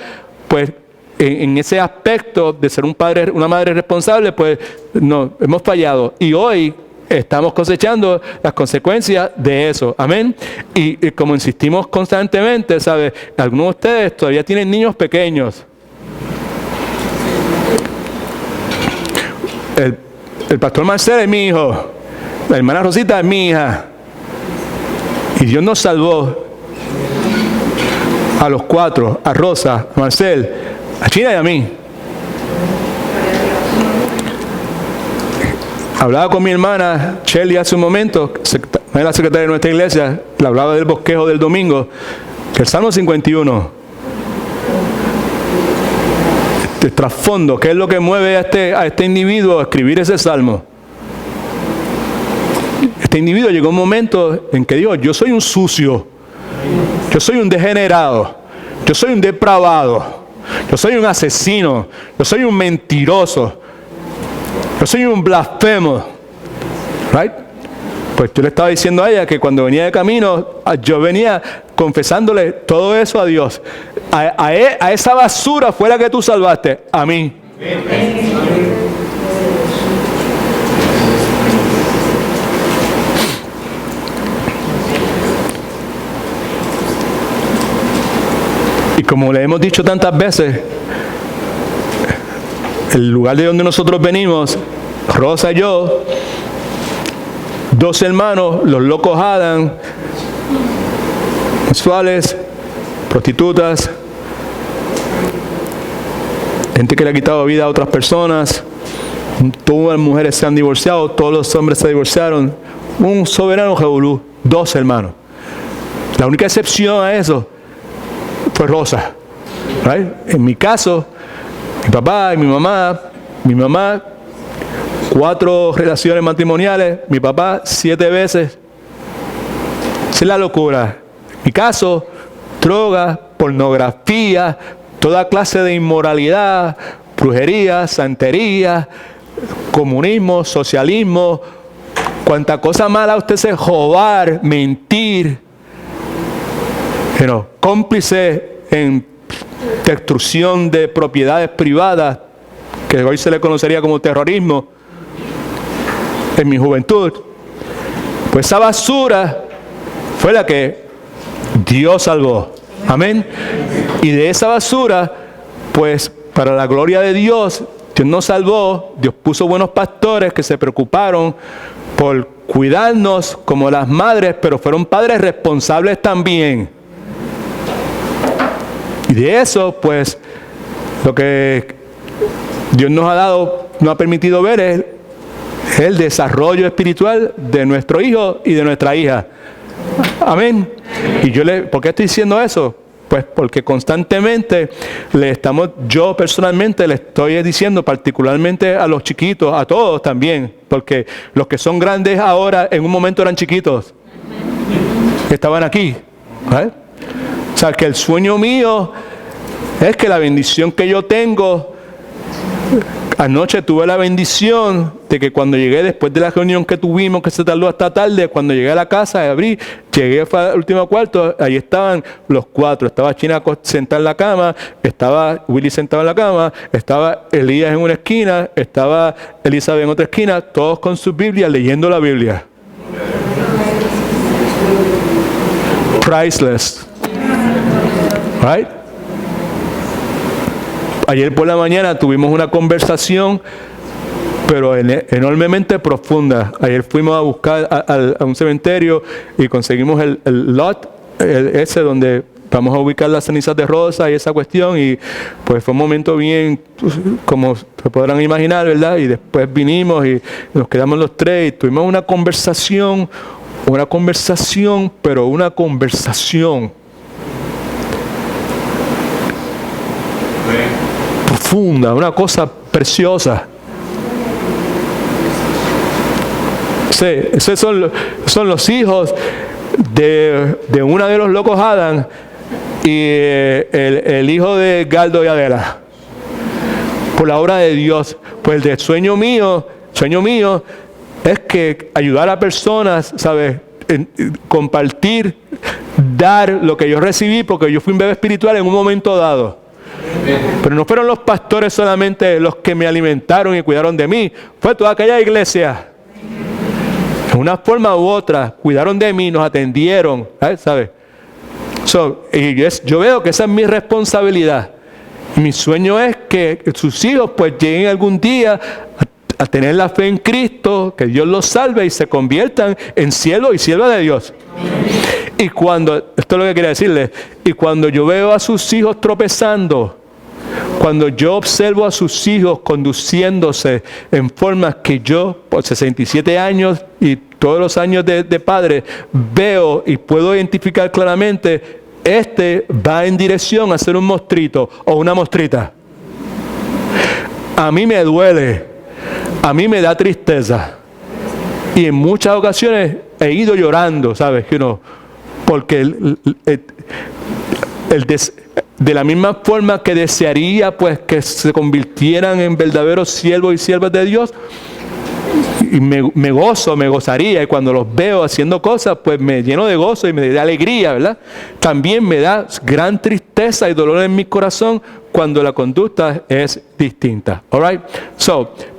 pues en ese aspecto de ser un padre, una madre responsable, pues no, hemos fallado. Y hoy estamos cosechando las consecuencias de eso. Amén. Y como insistimos constantemente, ¿sabe? Algunos de ustedes todavía tienen niños pequeños. El pastor Marcel es mi hijo. La hermana Rosita es mi hija. Y Dios nos salvó a los 4, a Rosa, a Marcel, a China y a mí. Hablaba con mi hermana Shelly hace un momento, la secretaria de nuestra iglesia, le hablaba del bosquejo del domingo, que el Salmo 51, este trasfondo, ¿qué es lo que mueve a este individuo a escribir ese salmo? Este individuo llegó a un momento en que dijo: yo soy un sucio, yo soy un degenerado, yo soy un depravado, yo soy un asesino, yo soy un mentiroso, yo soy un blasfemo. Right? Pues yo le estaba diciendo a ella que cuando venía de camino, yo venía confesándole todo eso a Dios. A esa basura fue la que tú salvaste, a mí. Y como le hemos dicho tantas veces, el lugar de donde nosotros venimos, Rosa y yo, 2 hermanos, los locos Adam, sexuales, prostitutas, gente que le ha quitado vida a otras personas, todas las mujeres se han divorciado, todos los hombres se divorciaron, un soberano revolú, 2 hermanos. La única excepción a eso fue Rosa. Right? En mi caso, mi papá y mi mamá, 4 relaciones matrimoniales, mi papá 7 veces. Esa es la locura. En mi caso, drogas, pornografía, toda clase de inmoralidad, brujería, santería, comunismo, socialismo, cuanta cosa mala usted se robar, mentir, cómplice en destrucción de propiedades privadas, que hoy se le conocería como terrorismo, en mi juventud. Pues esa basura fue la que Dios salvó. Amén. Y de esa basura pues para la gloria de Dios, Dios nos salvó, Dios puso buenos pastores que se preocuparon por cuidarnos como las madres, pero fueron padres responsables también. Y de eso, pues, lo que Dios nos ha dado, nos ha permitido ver es el desarrollo espiritual de nuestro hijo y de nuestra hija. Amén. Y ¿por qué estoy diciendo eso? Pues porque constantemente yo personalmente le estoy diciendo, particularmente a los chiquitos, a todos también, porque los que son grandes ahora, en un momento eran chiquitos, estaban aquí. ¿Vale? O sea, que el sueño mío es que la bendición que yo tengo, anoche tuve la bendición de que cuando llegué, después de la reunión que tuvimos, que se tardó hasta tarde, cuando llegué a la casa, llegué al último cuarto, ahí estaban los 4, estaba China sentada en la cama, estaba Willy sentado en la cama, estaba Elías en una esquina, estaba Elizabeth en otra esquina, todos con sus Biblias, leyendo la Biblia. Priceless. Right? Ayer por la mañana tuvimos una conversación, pero enormemente profunda. Ayer fuimos a buscar a un cementerio y conseguimos el lot, ese donde vamos a ubicar las cenizas de Rosa y esa cuestión, y pues fue un momento bien, como se podrán imaginar, ¿verdad? Y después vinimos y nos quedamos los tres y tuvimos una conversación, pero una conversación profunda, una cosa preciosa. Sí, esos son los hijos de uno de los locos Adam y el hijo de Galdo y Adela. Por la obra de Dios. Pues el sueño mío es que ayudar a personas, ¿sabes? Compartir, dar lo que yo recibí, porque yo fui un bebé espiritual en un momento dado. Pero no fueron los pastores solamente los que me alimentaron y cuidaron de mí, fue toda aquella iglesia. De una forma u otra, cuidaron de mí, nos atendieron, ¿sabes? Yo veo que esa es mi responsabilidad. Mi sueño es que sus hijos pues lleguen algún día a tener la fe en Cristo, que Dios los salve y se conviertan en siervos y siervas de Dios. Y esto es lo que quería decirles, y cuando yo veo a sus hijos tropezando, cuando yo observo a sus hijos conduciéndose en formas que yo, por 67 años y todos los años de padre, veo y puedo identificar claramente, va en dirección a ser un mostrito o una mostrita. A mí me duele, a mí me da tristeza. Y en muchas ocasiones he ido llorando, ¿sabes? Porque de la misma forma que desearía pues que se convirtieran en verdaderos siervos y siervas de Dios, y me gozaría, y cuando los veo haciendo cosas pues me lleno de gozo y me da alegría, ¿verdad? También me da gran tristeza y dolor en mi corazón cuando la conducta es distinta. Alright,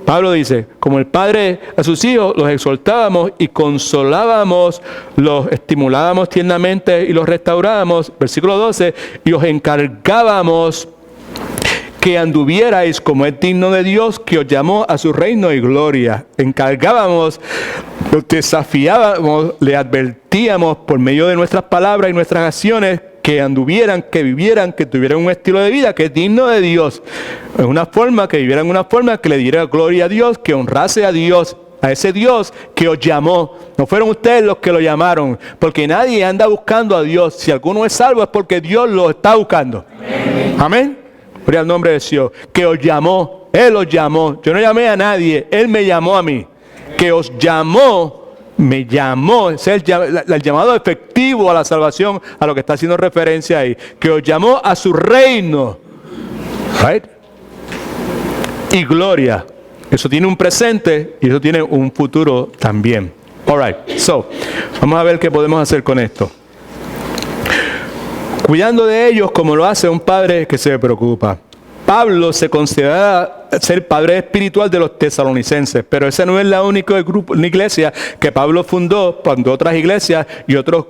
Pablo dice, como el padre a sus hijos, los exhortábamos y consolábamos, los estimulábamos tiernamente y los restaurábamos, versículo 12, y os encargábamos que anduvierais como es digno de Dios, que os llamó a su reino y gloria. Encargábamos, los desafiábamos, le advertíamos por medio de nuestras palabras y nuestras acciones, que anduvieran, que vivieran, que tuvieran un estilo de vida que es digno de Dios. Es una forma, que vivieran una forma que le diera gloria a Dios, que honrase a Dios, a ese Dios que os llamó. No fueron ustedes los que lo llamaron, porque nadie anda buscando a Dios. Si alguno es salvo es porque Dios lo está buscando. Amén. Gloria al nombre de Dios. Que os llamó, Él os llamó. Yo no llamé a nadie, Él me llamó a mí. Que os llamó, me llamó. Ese es el llamado efectivo a la salvación, a lo que está haciendo referencia ahí. Que os llamó a su reino. Right? Y gloria. Eso tiene un presente y eso tiene un futuro también. Alright, vamos a ver qué podemos hacer con esto. Cuidando de ellos como lo hace un padre que se preocupa. Pablo se considera ser padre espiritual de los tesalonicenses, pero ese no es la única grupo, una iglesia que Pablo fundó otras iglesias y otros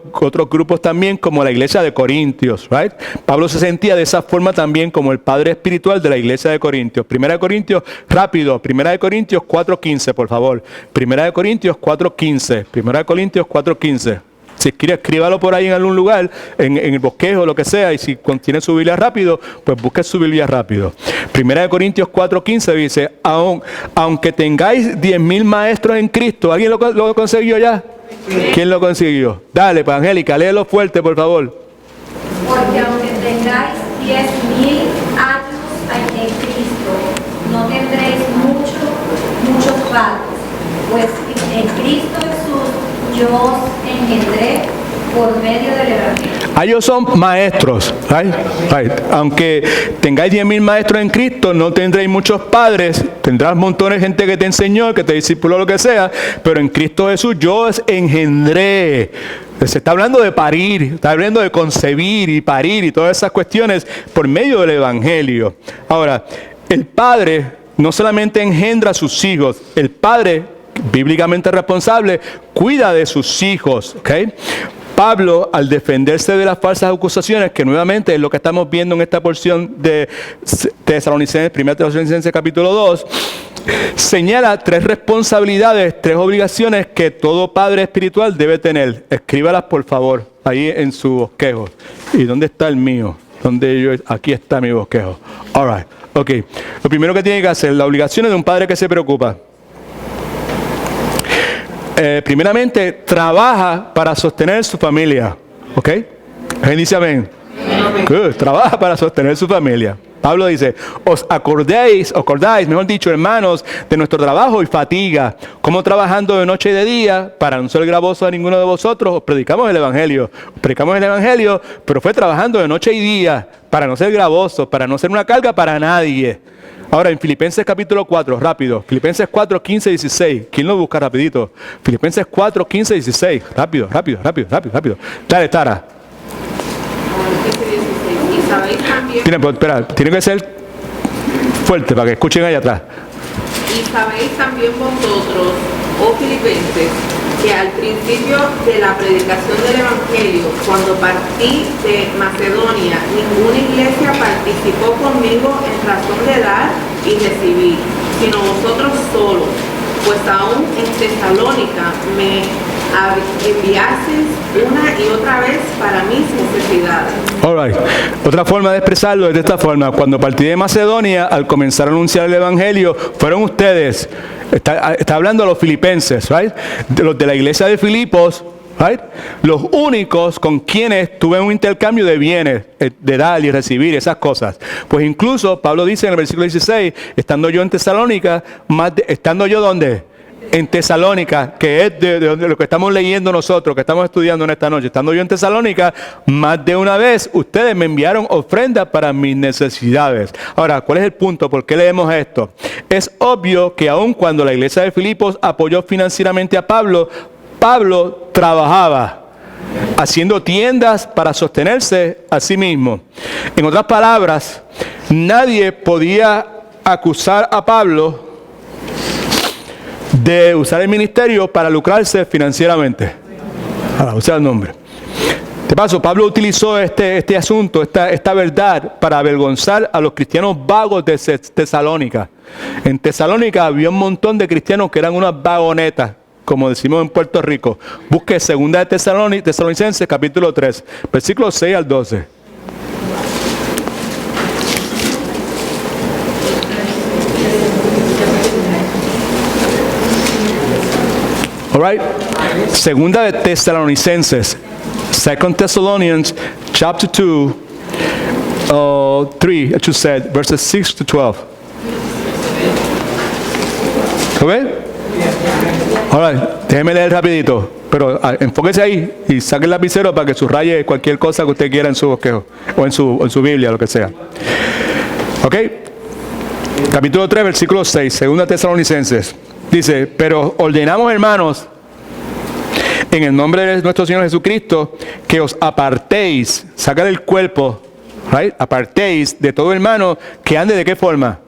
grupos también, como la iglesia de Corintios, right? Pablo se sentía de esa forma también como el padre espiritual de la iglesia de Corintios. Primera de Corintios, rápido, Primera de Corintios 4:15, por favor. Primera de Corintios 4:15, Primera de Corintios 4:15. Si quiere, escríbalo por ahí en algún lugar, en el bosquejo, lo que sea, y si tiene su Biblia rápido, pues busque su Biblia rápido. Primera de Corintios 4:15 dice, aunque tengáis 10,000 maestros en Cristo, ¿alguien lo consiguió ya? Sí. ¿Quién lo consiguió? Dale, pues, Angélica, léelo fuerte, por favor. Porque aunque tengáis 10,000 años en Cristo, no tendréis muchos padres, pues en Cristo Jesús yo os engendré por medio del Evangelio. Ellos son maestros, right? Aunque tengáis 10,000 maestros en Cristo, no tendréis muchos padres, tendrás montones de gente que te enseñó, que te discipuló, lo que sea, pero en Cristo Jesús yo os engendré. Se está hablando de parir, está hablando de concebir y parir y todas esas cuestiones por medio del Evangelio. Ahora, el padre no solamente engendra a sus hijos, el padre bíblicamente responsable, cuida de sus hijos, ¿ok? Pablo, al defenderse de las falsas acusaciones, que nuevamente es lo que estamos viendo en esta porción de Tesalonicenses, 1 Tesalonicenses capítulo 2, señala 3 responsabilidades, 3 obligaciones que todo padre espiritual debe tener. Escríbalas, por favor, ahí en su bosquejo. ¿Y dónde está el mío? Aquí está mi bosquejo. All right, ok. Lo primero que tiene que hacer, las obligaciones de un padre que se preocupa. Primeramente, trabaja para sostener su familia. ¿Ok? ¿Alguien dice amén? Good. Trabaja para sostener su familia. Pablo dice, os acordáis, mejor dicho, hermanos, de nuestro trabajo y fatiga, como trabajando de noche y de día, para no ser gravoso a ninguno de vosotros, os predicamos el Evangelio. Os predicamos el Evangelio, pero fue trabajando de noche y día, para no ser gravoso, para no ser una carga para nadie. Ahora, en Filipenses capítulo 4, rápido. Filipenses 4, 15, 16. ¿Quién lo busca rapidito? Filipenses 4, 15, 16. Rápido. Dale, Tara. Y sabéis también... Espera, tiene que ser fuerte para que escuchen allá atrás. Y sabéis también vosotros, oh filipenses, que al principio de la predicación del Evangelio, cuando partí de Macedonia, ninguna iglesia participó conmigo en razón de dar y recibir, sino vosotros solos, pues aún en Tesalónica me enviasteis una y otra vez para mis necesidades. All right. Otra forma de expresarlo es de esta forma. Cuando partí de Macedonia, al comenzar a anunciar el Evangelio, fueron ustedes. Está hablando de los filipenses, right? De los de la iglesia de Filipos, right? Los únicos con quienes tuve un intercambio de bienes, de dar y recibir, esas cosas. Pues incluso Pablo dice en el versículo 16, estando yo en Tesalónica, ¿estando yo dónde? En Tesalónica, que es de lo que estamos leyendo nosotros, que estamos estudiando en esta noche. Estando yo en Tesalónica, más de una vez ustedes me enviaron ofrendas para mis necesidades. Ahora, ¿cuál es el punto? ¿Por qué leemos esto? Es obvio que aun cuando la iglesia de Filipos apoyó financieramente a Pablo, Pablo trabajaba haciendo tiendas para sostenerse a sí mismo. En otras palabras, nadie podía acusar a Pablo de usar el ministerio para lucrarse financieramente. Ahora, usa el nombre. De paso, Pablo utilizó este asunto, esta verdad, para avergonzar a los cristianos vagos de Tesalónica. En Tesalónica había un montón de cristianos que eran unas vagonetas, como decimos en Puerto Rico. Busque 2 de Tesalonicenses, capítulo 3, versículos 6 al 12. All right. 2 de Tesalonicenses, 2 Thessalonians, chapter 2, 3, it just said, verses 6 to 12. ¿Ok? All right. Déjeme leer rapidito, pero enfóquese ahí y saque el lapicero para que subraye cualquier cosa que usted quiera en su bosquejo o en su Biblia, lo que sea. ¿Ok? Capítulo 3, versículo 6, 2 Tesalonicenses. Dice, pero ordenamos, hermanos, en el nombre de nuestro Señor Jesucristo, que os apartéis, sacar el cuerpo, Right? Apartéis de todo hermano que ande ¿de qué forma?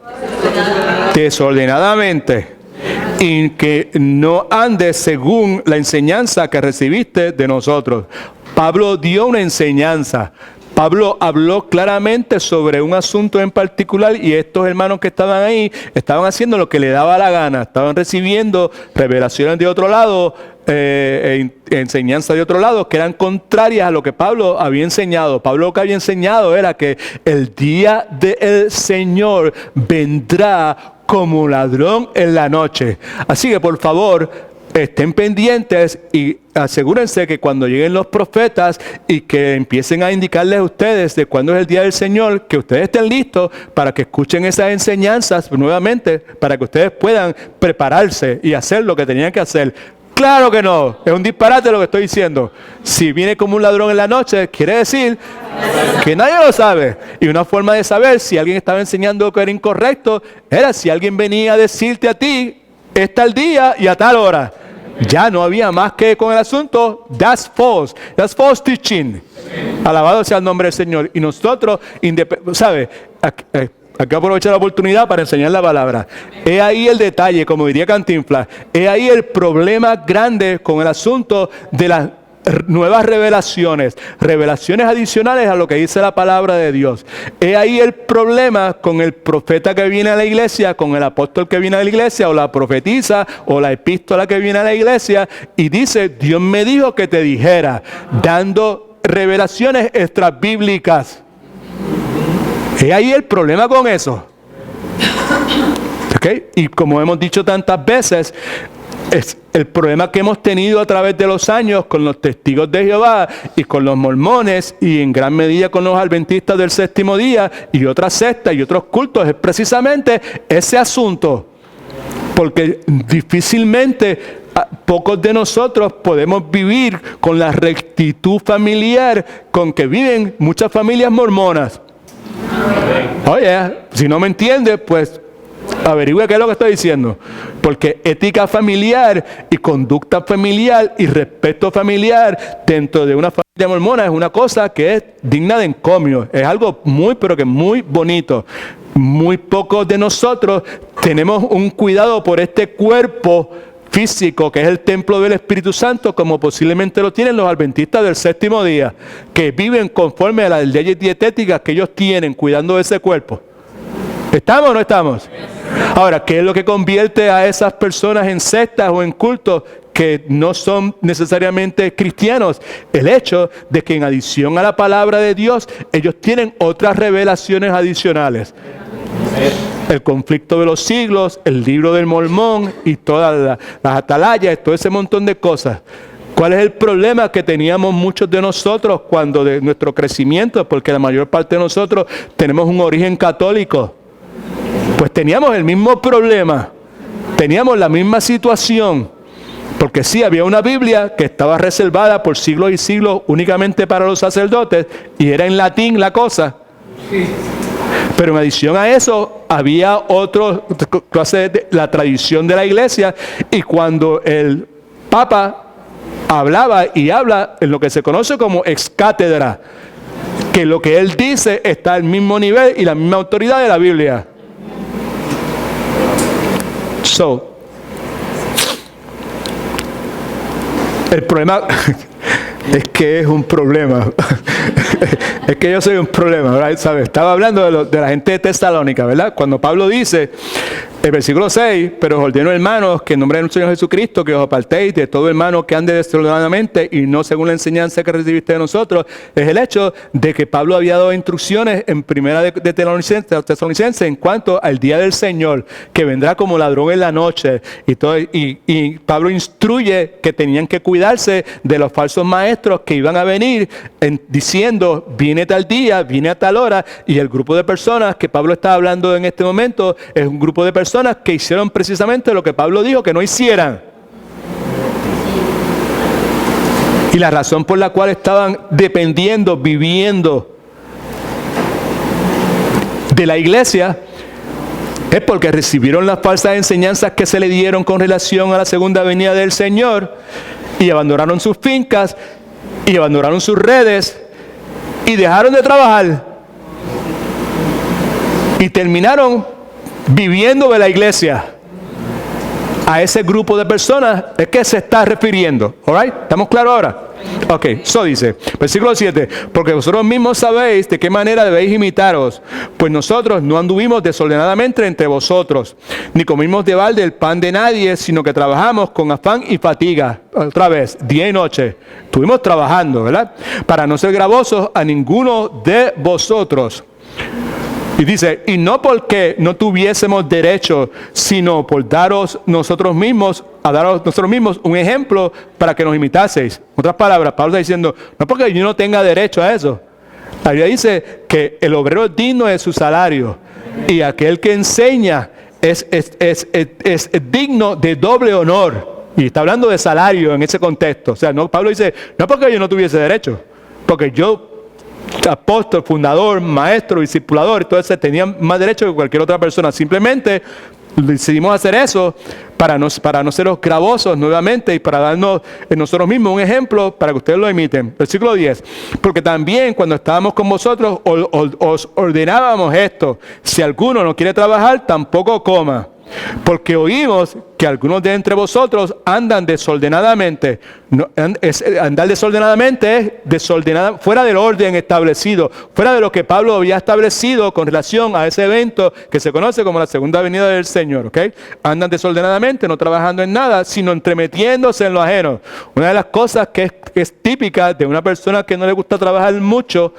Desordenadamente. Y que no ande según la enseñanza que recibiste de nosotros. Pablo dio una enseñanza. Pablo habló claramente sobre un asunto en particular y estos hermanos que estaban ahí estaban haciendo lo que le daba la gana. Estaban recibiendo revelaciones de otro lado, enseñanza de otro lado, que eran contrarias a lo que Pablo había enseñado. Pablo lo que había enseñado era que el día del Señor vendrá como ladrón en la noche. Así que por favor, estén pendientes y asegúrense que cuando lleguen los profetas y que empiecen a indicarles a ustedes de cuándo es el día del Señor, que ustedes estén listos para que escuchen esas enseñanzas nuevamente, para que ustedes puedan prepararse y hacer lo que tenían que hacer. Claro que no, es un disparate lo que estoy diciendo. Si viene como un ladrón en la noche, quiere decir que nadie lo sabe. Y una forma de saber si alguien estaba enseñando que era incorrecto, era si alguien venía a decirte a ti, es tal día y a tal hora. Ya no había más que con el asunto, that's false teaching. Alabado sea el nombre del Señor. Y nosotros, ¿sabe? Hay que aprovechar la oportunidad para enseñar la palabra. He ahí el detalle, como diría Cantinflas. He ahí el problema grande con el asunto de las nuevas revelaciones adicionales a lo que dice la palabra de Dios. He ahí el problema con el profeta que viene a la iglesia, con el apóstol que viene a la iglesia, o la profetisa, o la epístola que viene a la iglesia, y dice, Dios me dijo que te dijera, dando revelaciones extrabíblicas. He ahí el problema con eso. ¿Okay? Y como hemos dicho tantas veces, es el problema que hemos tenido a través de los años con los testigos de Jehová y con los mormones y en gran medida con los adventistas del séptimo día y otras sectas y otros cultos, es precisamente ese asunto. Porque difícilmente pocos de nosotros podemos vivir con la rectitud familiar con que viven muchas familias mormonas. Oye, si no me entiende, pues averigüe qué es lo que estoy diciendo. Porque ética familiar y conducta familiar y respeto familiar dentro de una familia mormona es una cosa que es digna de encomio. Es algo muy, pero que muy bonito. Muy pocos de nosotros tenemos un cuidado por este cuerpo físico, que es el templo del Espíritu Santo, como posiblemente lo tienen los adventistas del séptimo día, que viven conforme a las leyes dietéticas que ellos tienen, cuidando de ese cuerpo. ¿Estamos o no estamos? Ahora, ¿qué es lo que convierte a esas personas en sectas o en cultos que no son necesariamente cristianos? El hecho de que en adición a la palabra de Dios, ellos tienen otras revelaciones adicionales. El conflicto de los siglos, el libro del Mormón y todas las atalayas, todo ese montón de cosas. ¿Cuál es el problema que teníamos muchos de nosotros cuando de nuestro crecimiento? Porque la mayor parte de nosotros tenemos un origen católico. Pues teníamos el mismo problema, teníamos la misma situación. Porque sí, había una Biblia que estaba reservada por siglos y siglos únicamente para los sacerdotes y era en latín la cosa. Pero en adición a eso, había otra clase de la tradición de la iglesia, y cuando el Papa hablaba y habla en lo que se conoce como ex cátedra, que lo que él dice está al mismo nivel y la misma autoridad de la Biblia. El problema es que es un problema. Es que yo soy un problema, ¿verdad? ¿Sabes? Estaba hablando de la gente de Tesalónica, ¿verdad? Cuando Pablo dice, el versículo 6, pero os ordeno, hermanos, que en nombre de nuestro Señor Jesucristo, que os apartéis de todo hermano que ande desordenadamente y no según la enseñanza que recibiste de nosotros, es el hecho de que Pablo había dado instrucciones en primera de Tesalonicenses en cuanto al día del Señor, que vendrá como ladrón en la noche. Y Pablo instruye que tenían que cuidarse de los falsos maestros que iban a venir diciendo, viene tal día, viene a tal hora, y el grupo de personas que Pablo está hablando en este momento es un grupo de personas que hicieron precisamente lo que Pablo dijo que no hicieran. Y la razón por la cual estaban dependiendo, viviendo de la iglesia es porque recibieron las falsas enseñanzas que se le dieron con relación a la segunda venida del Señor y abandonaron sus fincas y abandonaron sus redes y dejaron de trabajar y terminaron viviendo de la iglesia. A ese grupo de personas es que se está refiriendo. ¿All right? ¿Estamos claros ahora? Ok, eso dice, versículo 7, porque vosotros mismos sabéis de qué manera debéis imitaros, pues nosotros no anduvimos desordenadamente entre vosotros, ni comimos de balde el pan de nadie, sino que trabajamos con afán y fatiga, otra vez, día y noche, estuvimos trabajando, ¿verdad? Para no ser gravosos a ninguno de vosotros. Y dice, y no porque no tuviésemos derecho, sino por daros nosotros mismos, a daros nosotros mismos un ejemplo para que nos imitaseis. En otras palabras, Pablo está diciendo, no porque yo no tenga derecho a eso. La Biblia dice que el obrero es digno de su salario y aquel que enseña es digno de doble honor. Y está hablando de salario en ese contexto. O sea, no, Pablo dice, no porque yo no tuviese derecho, porque yo, apóstol, fundador, maestro, discipulador, entonces tenía más derecho que cualquier otra persona. Simplemente decidimos hacer eso para no ser gravosos nuevamente y para darnos nosotros mismos un ejemplo para que ustedes lo imiten. Versículo 10. Porque también cuando estábamos con vosotros os ordenábamos esto: si alguno no quiere trabajar, tampoco coma. Porque oímos que algunos de entre vosotros andan desordenadamente. Andar desordenadamente es fuera del orden establecido, fuera de lo que Pablo había establecido con relación a ese evento que se conoce como la segunda venida del Señor. ¿Okay? Andan desordenadamente, no trabajando en nada, sino entremetiéndose en lo ajeno. Una de las cosas que es típica de una persona que no le gusta trabajar mucho,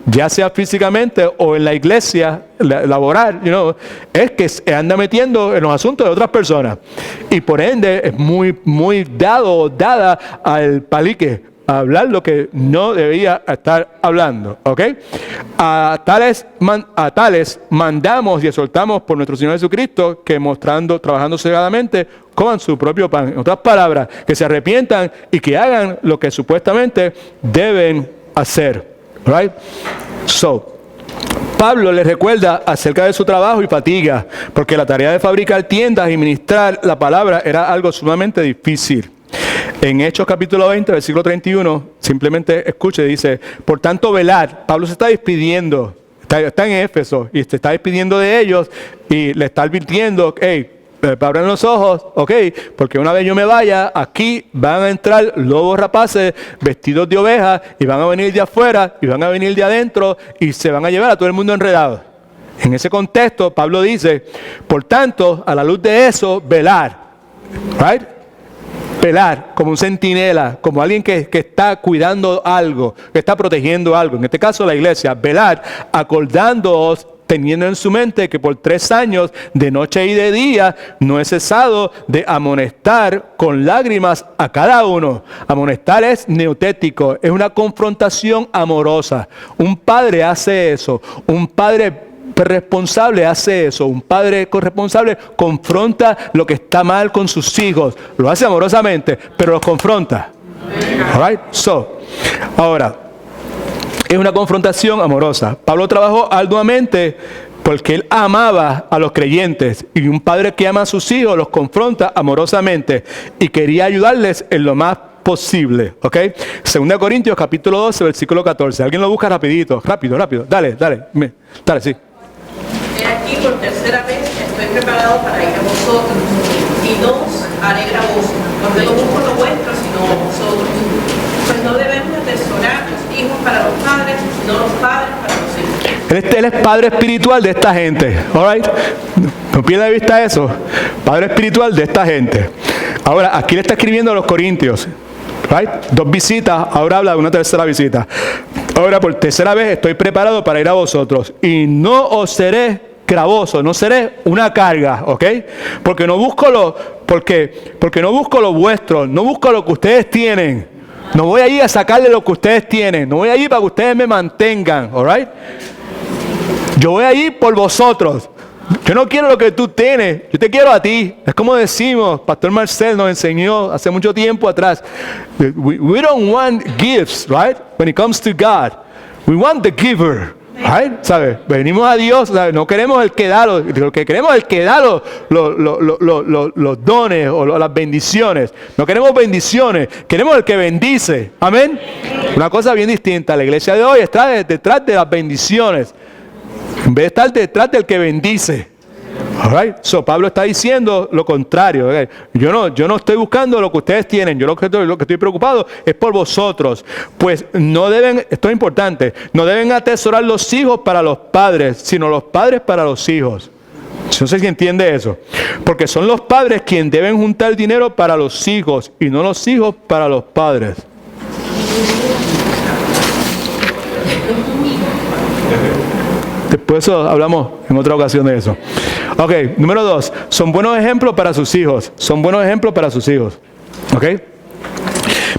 ya sea físicamente o en la iglesia, laboral, es que se anda metiendo en los asuntos de otras personas. Y por ende es muy dada al palique, a hablar lo que no debía estar hablando. ¿Ok? A tales mandamos y exhortamos por nuestro Señor Jesucristo que trabajando cegadamente, coman su propio pan. En otras palabras, que se arrepientan y que hagan lo que supuestamente deben hacer. Right? So, Pablo les recuerda acerca de su trabajo y fatiga, porque la tarea de fabricar tiendas y ministrar la palabra era algo sumamente difícil. En Hechos capítulo 20, versículo 31, simplemente escuche, dice, por tanto velad. Pablo se está despidiendo, está en Éfeso y se está despidiendo de ellos y le está advirtiendo, hey, abran los ojos, ok, porque una vez yo me vaya, aquí van a entrar lobos rapaces vestidos de ovejas y van a venir de afuera y van a venir de adentro y se van a llevar a todo el mundo enredado. En ese contexto, Pablo dice, por tanto, a la luz de eso, velar, right? Velar como un centinela, como alguien que está cuidando algo, que está protegiendo algo. En este caso, la iglesia, velar, acordándoos, teniendo en su mente que por 3 años, de noche y de día, no he cesado de amonestar con lágrimas a cada uno. Amonestar es neutético, es una confrontación amorosa. Un padre hace eso, un padre responsable hace eso, un padre corresponsable confronta lo que está mal con sus hijos, lo hace amorosamente, pero los confronta. All right? So, ahora, es una confrontación amorosa. Pablo trabajó arduamente porque él amaba a los creyentes, y un padre que ama a sus hijos los confronta amorosamente y quería ayudarles en lo más posible. ¿Ok? 2 Corintios capítulo 12, versículo 14. Alguien lo busca rapidito, rápido. Dale, sí. He aquí por tercera vez estoy preparado para ir a vosotros y no os haré gravoso, porque no busco lo vuestro sino vosotros. Pues no debemos atesorar los hijos para los padres, sino los padres para los hijos. Él es padre espiritual de esta gente. All right? No pierda de vista eso. Padre espiritual de esta gente. Ahora, aquí le está escribiendo a los corintios. Right? 2 visitas, ahora habla de una tercera visita. Ahora, por tercera vez estoy preparado para ir a vosotros y no os seré gravoso, no seré una carga, ¿ok? Porque no busco porque no busco lo vuestro, no busco lo que ustedes tienen. No voy allí a sacarle lo que ustedes tienen, no voy allí para que ustedes me mantengan, all right? Yo voy allí por vosotros. Yo no quiero lo que tú tienes, yo te quiero a ti. Es como decimos, Pastor Marcel nos enseñó hace mucho tiempo atrás. We don't want gifts, right? When it comes to God, we want the giver, right? ¿Sabes? Venimos a Dios, ¿sabes? No queremos el que da, lo que queremos es el que da los dones o las bendiciones. No queremos bendiciones, queremos el que bendice. Amén. Una cosa bien distinta. La iglesia de hoy está detrás de las bendiciones. En vez de estar detrás del que bendice. All right? So Pablo está diciendo lo contrario. Okay? Yo no estoy buscando lo que ustedes tienen. Yo lo que estoy preocupado es por vosotros. Pues no deben, esto es importante, no deben atesorar los hijos para los padres, sino los padres para los hijos. No sé si entiende eso. Porque son los padres quienes deben juntar dinero para los hijos y no los hijos para los padres. Después hablamos en otra ocasión de eso. Ok, número 2. Son buenos ejemplos para sus hijos. Son buenos ejemplos para sus hijos. Ok.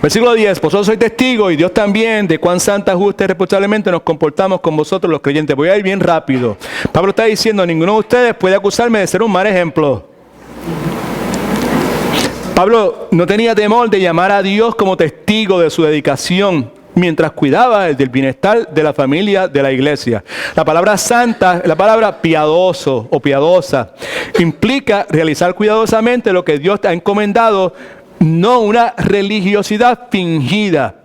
Versículo 10. Vosotros sois testigos y Dios también de cuán santa, justa y responsablemente nos comportamos con vosotros los creyentes. Voy a ir bien rápido. Pablo está diciendo, ninguno de ustedes puede acusarme de ser un mal ejemplo. Pablo no tenía temor de llamar a Dios como testigo de su dedicación mientras cuidaba del bienestar de la familia de la iglesia. La palabra santa, la palabra piadoso o piadosa, implica realizar cuidadosamente lo que Dios te ha encomendado, no una religiosidad fingida.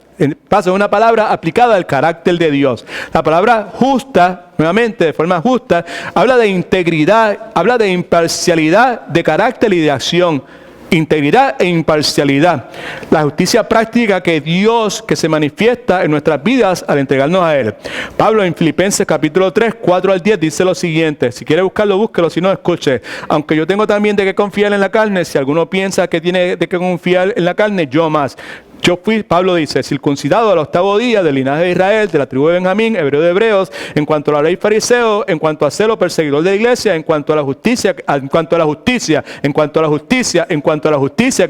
Pasa una palabra aplicada al carácter de Dios. La palabra justa, nuevamente de forma justa, habla de integridad, habla de imparcialidad de carácter y de acción. Integridad e imparcialidad. La justicia práctica que Dios que se manifiesta en nuestras vidas al entregarnos a Él. Pablo en Filipenses capítulo 3, 4 al 10 dice lo siguiente. Si quiere buscarlo, búsquelo, si no, escuche. Aunque yo tengo también de qué confiar en la carne, si alguno piensa que tiene de qué confiar en la carne, yo más. Yo fui, Pablo dice, circuncidado al 8º día del linaje de Israel, de la tribu de Benjamín, hebreo de hebreos, en cuanto a la ley fariseo, en cuanto a celo perseguidor de la iglesia, en cuanto a la justicia, que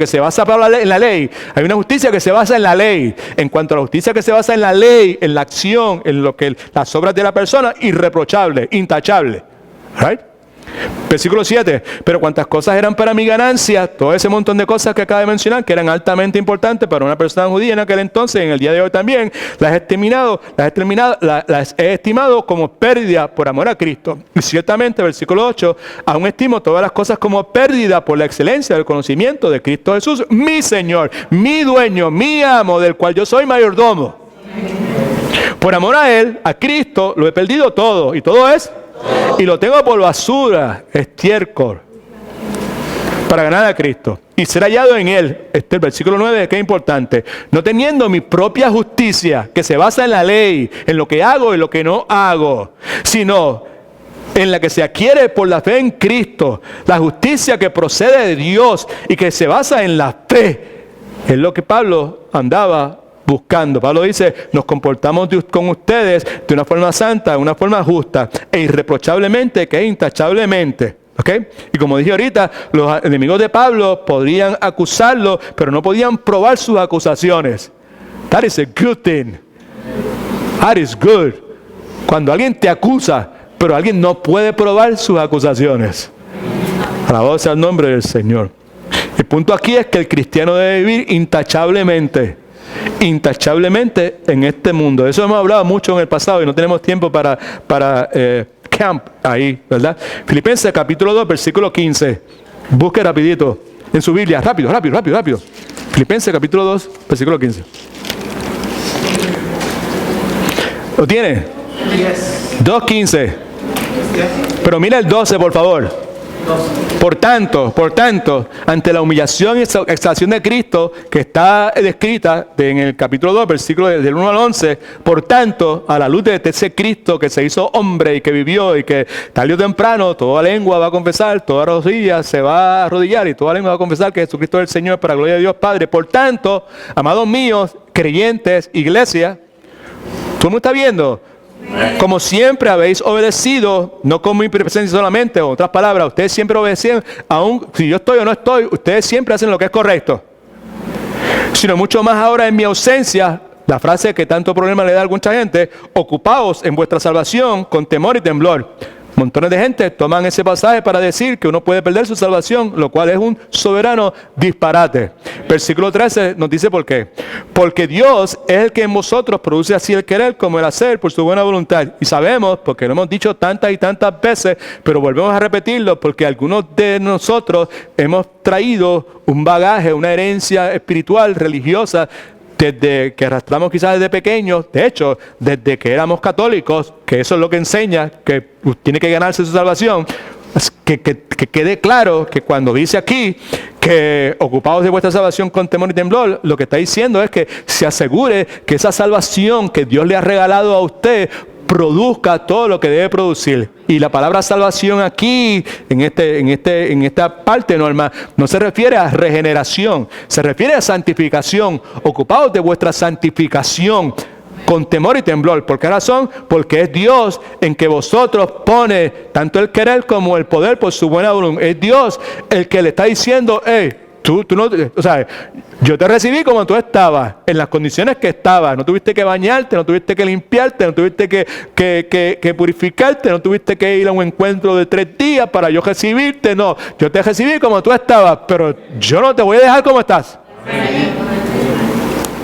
se basa en la ley. Hay una justicia que se basa en la ley. En cuanto a la justicia que se basa en la ley, en la acción, en lo que las obras de la persona, irreprochable, intachable. Right? Versículo 7, pero cuantas cosas eran para mi ganancia, todo ese montón de cosas que acabo de mencionar, que eran altamente importantes para una persona judía en aquel entonces, en el día de hoy también, las he estimado como pérdida por amor a Cristo. Y ciertamente, versículo 8, aún estimo todas las cosas como pérdida por la excelencia del conocimiento de Cristo Jesús, mi Señor, mi dueño, mi amo, del cual yo soy mayordomo. Por amor a Él, a Cristo, lo he perdido todo, y todo es... Y lo tengo por basura, estiércol, para ganar a Cristo y ser hallado en Él. Este es el versículo 9, que es importante. No teniendo mi propia justicia, que se basa en la ley, en lo que hago y lo que no hago, sino en la que se adquiere por la fe en Cristo, la justicia que procede de Dios y que se basa en la fe. Es lo que Pablo andaba buscando. Pablo dice, nos comportamos con ustedes de una forma santa, de una forma justa e irreprochablemente, que es intachablemente. ¿Okay? Y como dije ahorita, los enemigos de Pablo podrían acusarlo, pero no podían probar sus acusaciones. That is a good thing. That is good. Cuando alguien te acusa, pero alguien no puede probar sus acusaciones. Alabado sea el nombre del Señor. El punto aquí es que el cristiano debe vivir intachablemente en este mundo. Eso hemos hablado mucho en el pasado y no tenemos tiempo para camp ahí, ¿verdad? Filipenses capítulo 2, versículo 15. Busque rapidito en su Biblia, rápido. Filipenses capítulo 2, versículo 15. ¿Lo tiene? 2:15. Pero mira el 12, por favor. Por tanto, ante la humillación y exaltación de Cristo, que está descrita en el capítulo 2, versículo del 1 al 11, por tanto, a la luz de ese Cristo que se hizo hombre y que vivió y que tarde o temprano toda lengua va a confesar, toda rodilla se va a arrodillar y toda lengua va a confesar que Jesucristo es el Señor para la gloria de Dios Padre. Por tanto, amados míos, creyentes, iglesia, ¿tú me estás viendo? Como siempre habéis obedecido, no con mi presencia solamente, en otras palabras, ustedes siempre obedecen, aun si yo estoy o no estoy, ustedes siempre hacen lo que es correcto. Sino mucho más ahora en mi ausencia, la frase que tanto problema le da a mucha gente, ocupaos en vuestra salvación con temor y temblor. Montones de gente toman ese pasaje para decir que uno puede perder su salvación, lo cual es un soberano disparate. Versículo 13 nos dice por qué. Porque Dios es el que en vosotros produce así el querer como el hacer por su buena voluntad. Y sabemos, porque lo hemos dicho tantas y tantas veces, pero volvemos a repetirlo, porque algunos de nosotros hemos traído un bagaje, una herencia espiritual, religiosa, desde que arrastramos quizás desde pequeños, de hecho, desde que éramos católicos, que eso es lo que enseña, que tiene que ganarse su salvación, que quede claro que cuando dice aquí que ocupados de vuestra salvación con temor y temblor, lo que está diciendo es que se asegure que esa salvación que Dios le ha regalado a usted produzca todo lo que debe producir. Y la palabra salvación aquí, en esta parte normal, no se refiere a regeneración, se refiere a santificación. Ocupados de vuestra santificación con temor y temblor. ¿Por qué razón? Porque es Dios en que vosotros pone tanto el querer como el poder por su buena voluntad. Es Dios el que le está diciendo, tú no, o sea, yo te recibí como tú estabas, en las condiciones que estabas. No tuviste que bañarte, no tuviste que limpiarte, no tuviste que purificarte, no tuviste que ir a un encuentro de 3 días para yo recibirte. No, yo te recibí como tú estabas, pero yo no te voy a dejar como estás.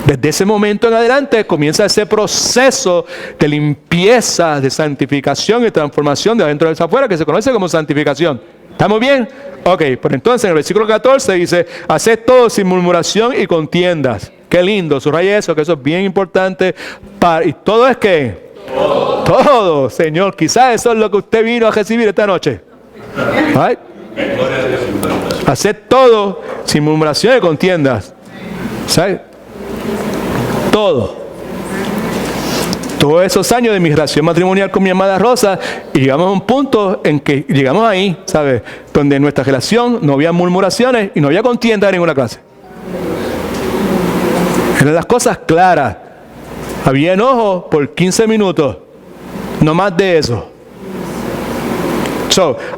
Desde ese momento en adelante comienza ese proceso de limpieza, de santificación y transformación de adentro hacia afuera, que se conoce como santificación. ¿Estamos bien? Ok, pues entonces en el versículo 14 dice, haced todo sin murmuración y contiendas. Qué lindo, subraya eso, que eso es bien importante. ¿Y todo es qué? Todo, Señor. Quizás eso es lo que usted vino a recibir esta noche. Right? Haced todo sin murmuración y contiendas. ¿Sabes? Todo. Todos esos años de mi relación matrimonial con mi amada Rosa, y llegamos a un punto en que llegamos ahí, ¿sabes? Donde en nuestra relación no había murmuraciones y no había contienda de ninguna clase. Eran las cosas claras. Había enojo por 15 minutos, no más de eso.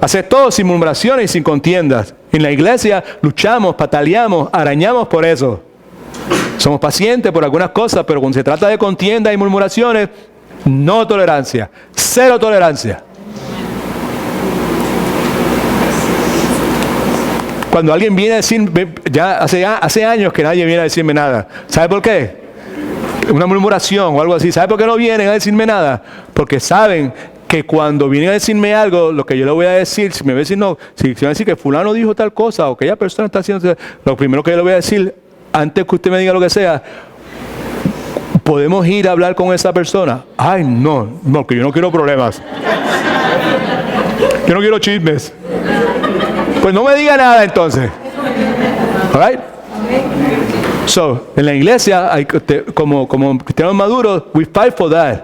Hacer todo sin murmuraciones y sin contiendas. En la iglesia luchamos, pataleamos, arañamos por eso. Somos pacientes por algunas cosas, pero cuando se trata de contiendas y murmuraciones, no tolerancia, cero tolerancia. Cuando alguien viene a decirme, ya hace años que nadie viene a decirme nada. ¿Sabe por qué? Una murmuración o algo así. ¿Sabe por qué no vienen a decirme nada? Porque saben que cuando vienen a decirme algo, lo que yo le voy a decir, si me va a decir no, si me va a decir que fulano dijo tal cosa o que aquella persona está haciendo, lo primero que yo le voy a decir, antes que usted me diga lo que sea, ¿podemos ir a hablar con esa persona? Ay, no, que yo no quiero problemas. Yo no quiero chismes. Pues no me diga nada entonces. All right? So, en la iglesia, como cristianos maduros, we fight for that.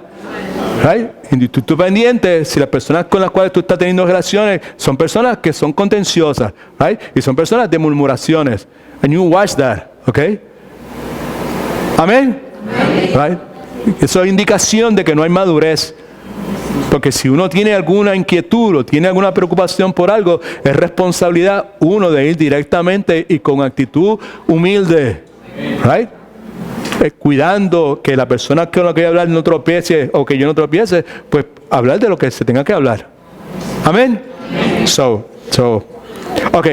Right? Y tú pendiente si las personas con las cuales tú estás teniendo relaciones son personas que son contenciosas, right? Y son personas de murmuraciones. And you watch that, okay? Amén. Right? Eso es indicación de que no hay madurez. Porque si uno tiene alguna inquietud o tiene alguna preocupación por algo, es responsabilidad uno de ir directamente y con actitud humilde, right? Cuidando que la persona con la que voy a hablar no tropiece o que yo no tropiece, pues hablar de lo que se tenga que hablar. Amén. Ok,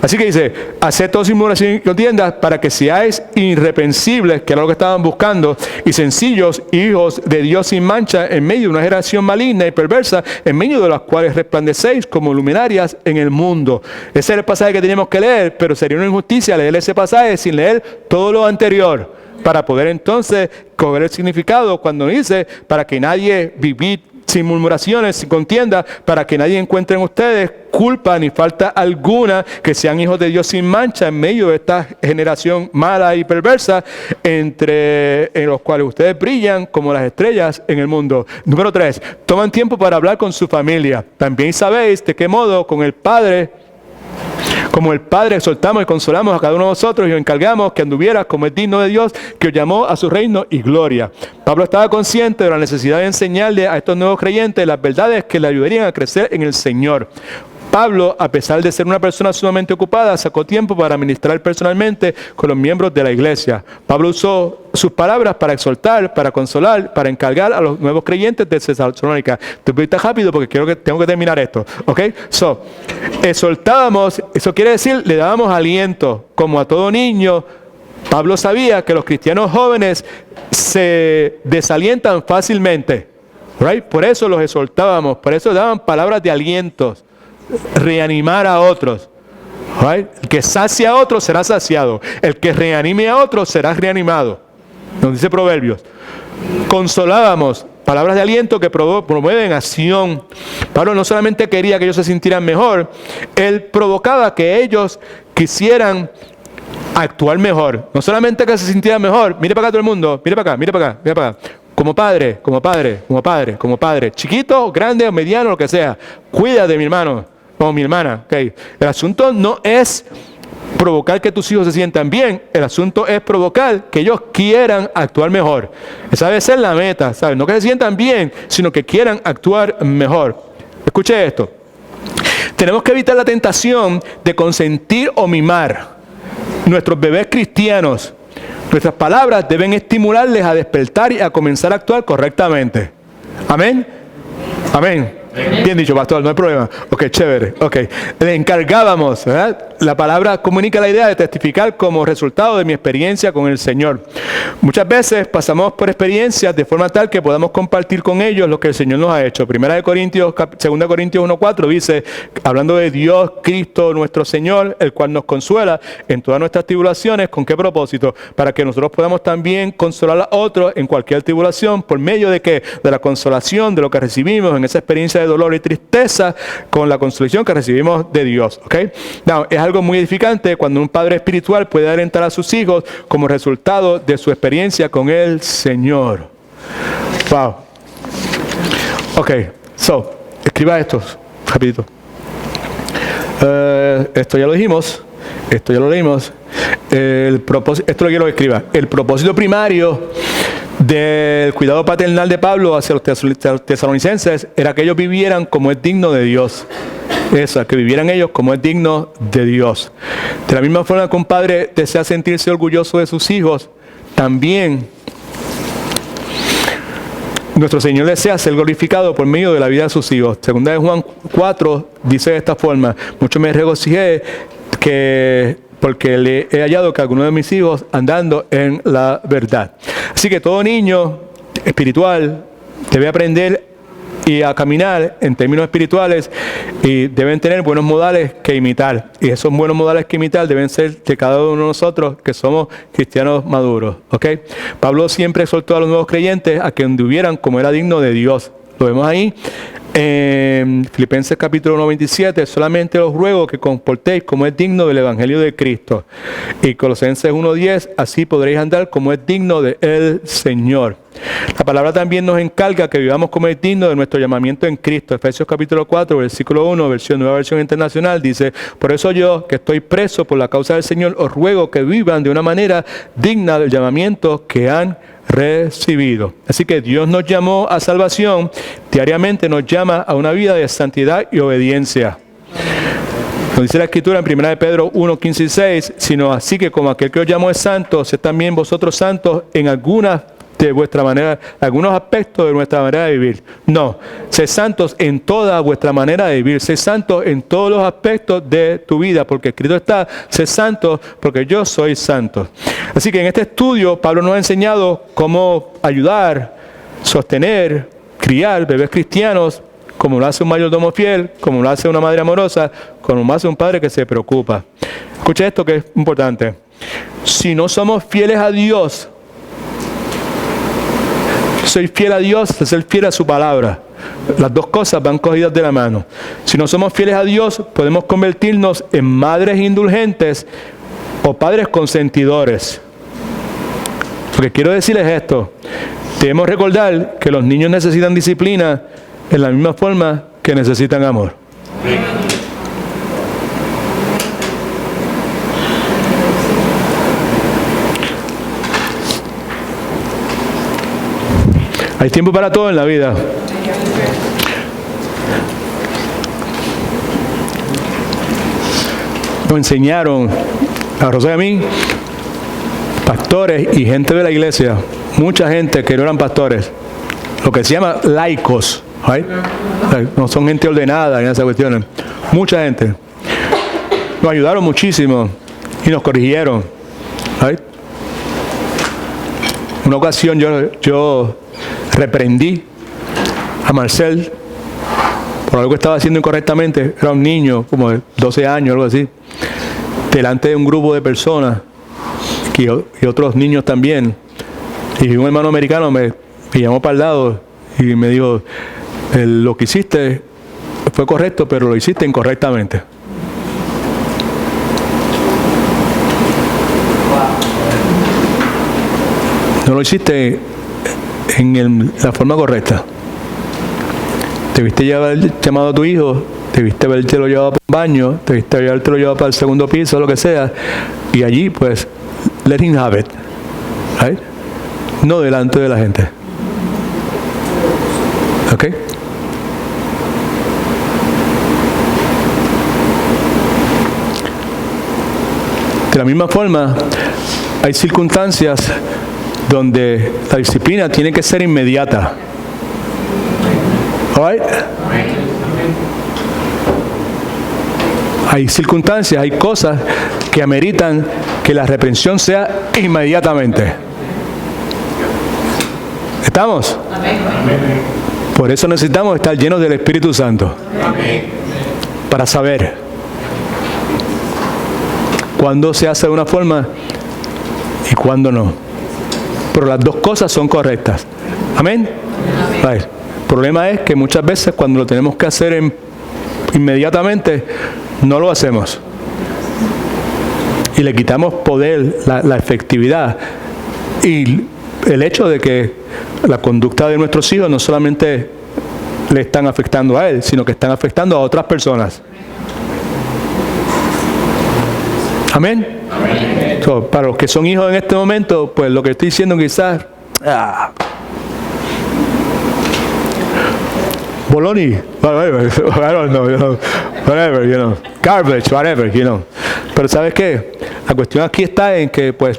así que dice, haced todo sin murmuración y contiendas para que seáis irreprensibles, que era lo que estaban buscando, y sencillos, hijos de Dios sin mancha, en medio de una generación maligna y perversa, en medio de las cuales resplandecéis como luminarias en el mundo. Ese es el pasaje que tenemos que leer, pero sería una injusticia leer ese pasaje sin leer todo lo anterior, para poder entonces coger el significado cuando dice, para que nadie vivid sin murmuraciones, sin contienda, para que nadie encuentre en ustedes culpa ni falta alguna, que sean hijos de Dios sin mancha en medio de esta generación mala y perversa, en los cuales ustedes brillan como las estrellas en el mundo. Número 3, toman tiempo para hablar con su familia. También sabéis de qué modo como el Padre exhortamos y consolamos a cada uno de vosotros y os encargamos que anduvieras como es digno de Dios, que os llamó a su reino y gloria. Pablo estaba consciente de la necesidad de enseñarle a estos nuevos creyentes las verdades que le ayudarían a crecer en el Señor. Pablo, a pesar de ser una persona sumamente ocupada, sacó tiempo para ministrar personalmente con los miembros de la iglesia. Pablo usó sus palabras para exhortar, para consolar, para encargar a los nuevos creyentes de Tesalónica. Te voy a ir rápido porque tengo que terminar esto. ¿Ok? Exhortábamos, eso quiere decir, le dábamos aliento, como a todo niño. Pablo sabía que los cristianos jóvenes se desalientan fácilmente. Right? Por eso los exhortábamos, por eso daban palabras de aliento. Reanimar a otros. Right? El que sacia a otros será saciado. El que reanime a otros será reanimado. nos dice Proverbios. Consolábamos, palabras de aliento que promueven acción. Pablo no solamente quería que ellos se sintieran mejor, él provocaba que ellos quisieran actuar mejor. No solamente que se sintieran mejor, mire para acá todo el mundo, mire para acá, mire para acá, mire para acá. Como padre, como padre, como padre, como padre, chiquito, grande o mediano, lo que sea, cuida de mi hermano o mi hermana. Okay. El asunto no es provocar que tus hijos se sientan bien, el asunto es provocar que ellos quieran actuar mejor. Esa debe ser la meta, ¿sabes? No que se sientan bien, sino que quieran actuar mejor. Escuche esto. Tenemos que evitar la tentación de consentir o mimar nuestros bebés cristianos. Nuestras palabras deben estimularles a despertar y a comenzar a actuar correctamente. Amén. Amén. Bien dicho, pastor, no hay problema. Ok, chévere. Ok. Le encargábamos, ¿verdad? La palabra comunica la idea de testificar como resultado de mi experiencia con el Señor. Muchas veces pasamos por experiencias de forma tal que podamos compartir con ellos lo que el Señor nos ha hecho. 2 Corintios 1:4 dice, hablando de Dios, Cristo, nuestro Señor, el cual nos consuela en todas nuestras tribulaciones. ¿Con qué propósito? Para que nosotros podamos también consolar a otros en cualquier tribulación, por medio de que de la consolación, de lo que recibimos en esa experiencia de dolor y tristeza, con la consolación que recibimos de Dios. ¿Okay? Now, es algo muy edificante cuando un padre espiritual puede alentar a sus hijos como resultado de su experiencia con el Señor. Wow. Ok, escriba esto rapidito. Esto ya lo dijimos. Esto ya lo leímos. Esto lo quiero que escriba. El propósito primario del cuidado paternal de Pablo hacia los tesalonicenses era que ellos vivieran como es digno de Dios. Que vivieran ellos como es digno de Dios. De la misma forma que un padre desea sentirse orgulloso de sus hijos, también nuestro Señor desea ser glorificado por medio de la vida de sus hijos. Segunda de Juan 4 dice de esta forma: mucho me regocijé porque le he hallado que algunos de mis hijos andando en la verdad. Así que todo niño espiritual debe aprender y a caminar en términos espirituales y deben tener buenos modales que imitar. Y esos buenos modales que imitar deben ser de cada uno de nosotros que somos cristianos maduros. ¿Okay? Pablo siempre exhortó a los nuevos creyentes a que anduvieran como era digno de Dios. Lo vemos ahí en Filipenses capítulo 1:27, solamente os ruego que comportéis como es digno del Evangelio de Cristo. Y Colosenses 1:10, así podréis andar como es digno del Señor. La palabra también nos encarga que vivamos como es digno de nuestro llamamiento en Cristo. Efesios capítulo 4, versículo 1, nueva versión internacional, dice: por eso yo, que estoy preso por la causa del Señor, os ruego que vivan de una manera digna del llamamiento que han recibido. Así que Dios nos llamó a salvación, diariamente nos llama a una vida de santidad y obediencia. Nos dice la Escritura en 1 Pedro 1:15 y 6, sino así que como aquel que os llamó es santo, sed también vosotros santos en algunos aspectos de nuestra manera de vivir. No, sed santos en toda vuestra manera de vivir, sed santos en todos los aspectos de tu vida, porque escrito está: sed santos porque yo soy santo. Así que en este estudio Pablo nos ha enseñado cómo ayudar, sostener, criar bebés cristianos, como lo hace un mayordomo fiel, como lo hace una madre amorosa, como lo hace un padre que se preocupa. Escucha esto que es importante. Si no somos fieles a Dios, soy fiel a Dios, ser fiel a su palabra. Las dos cosas van cogidas de la mano. Si no somos fieles a Dios, podemos convertirnos en madres indulgentes o padres consentidores. Lo que quiero decirles es esto: debemos recordar que los niños necesitan disciplina en la misma forma que necesitan amor. Hay tiempo para todo en la vida. Nos enseñaron a Rosa y a mí, pastores y gente de la iglesia, mucha gente que no eran pastores, lo que se llama laicos, ¿right? No son gente ordenada en esas cuestiones. Mucha gente nos ayudaron muchísimo y nos corrigieron, ¿right? Una ocasión yo reprendí a Marcel por algo que estaba haciendo incorrectamente. Era un niño como de 12 años, algo así, delante de un grupo de personas y otros niños también. Y un hermano americano me llamó para el lado y me dijo, lo que hiciste fue correcto, pero lo hiciste incorrectamente. No lo hiciste en la forma correcta. Debiste haber llamado a tu hijo, debiste habértelo llevado para un baño, debiste habértelo llevado para el segundo piso, lo que sea, y allí pues let him have it, right? No delante de la gente. ¿Ok? De la misma forma, hay circunstancias donde la disciplina tiene que ser inmediata. All right? Hay circunstancias, hay cosas que ameritan que la reprensión sea inmediatamente. ¿Estamos? Por eso necesitamos estar llenos del Espíritu Santo. Para saber cuándo se hace de una forma y cuándo no. Pero las dos cosas son correctas. Amén. Right. El problema es que muchas veces cuando lo tenemos que hacer inmediatamente, no lo hacemos. Y le quitamos poder, la efectividad. Y el hecho de que la conducta de nuestros hijos no solamente le están afectando a él, sino que están afectando a otras personas. Amén. So, para los que son hijos en este momento, pues lo que estoy diciendo quizás... Bologna, whatever, I don't know, whatever, garbage, whatever, Pero ¿sabes qué? La cuestión aquí está en que, pues,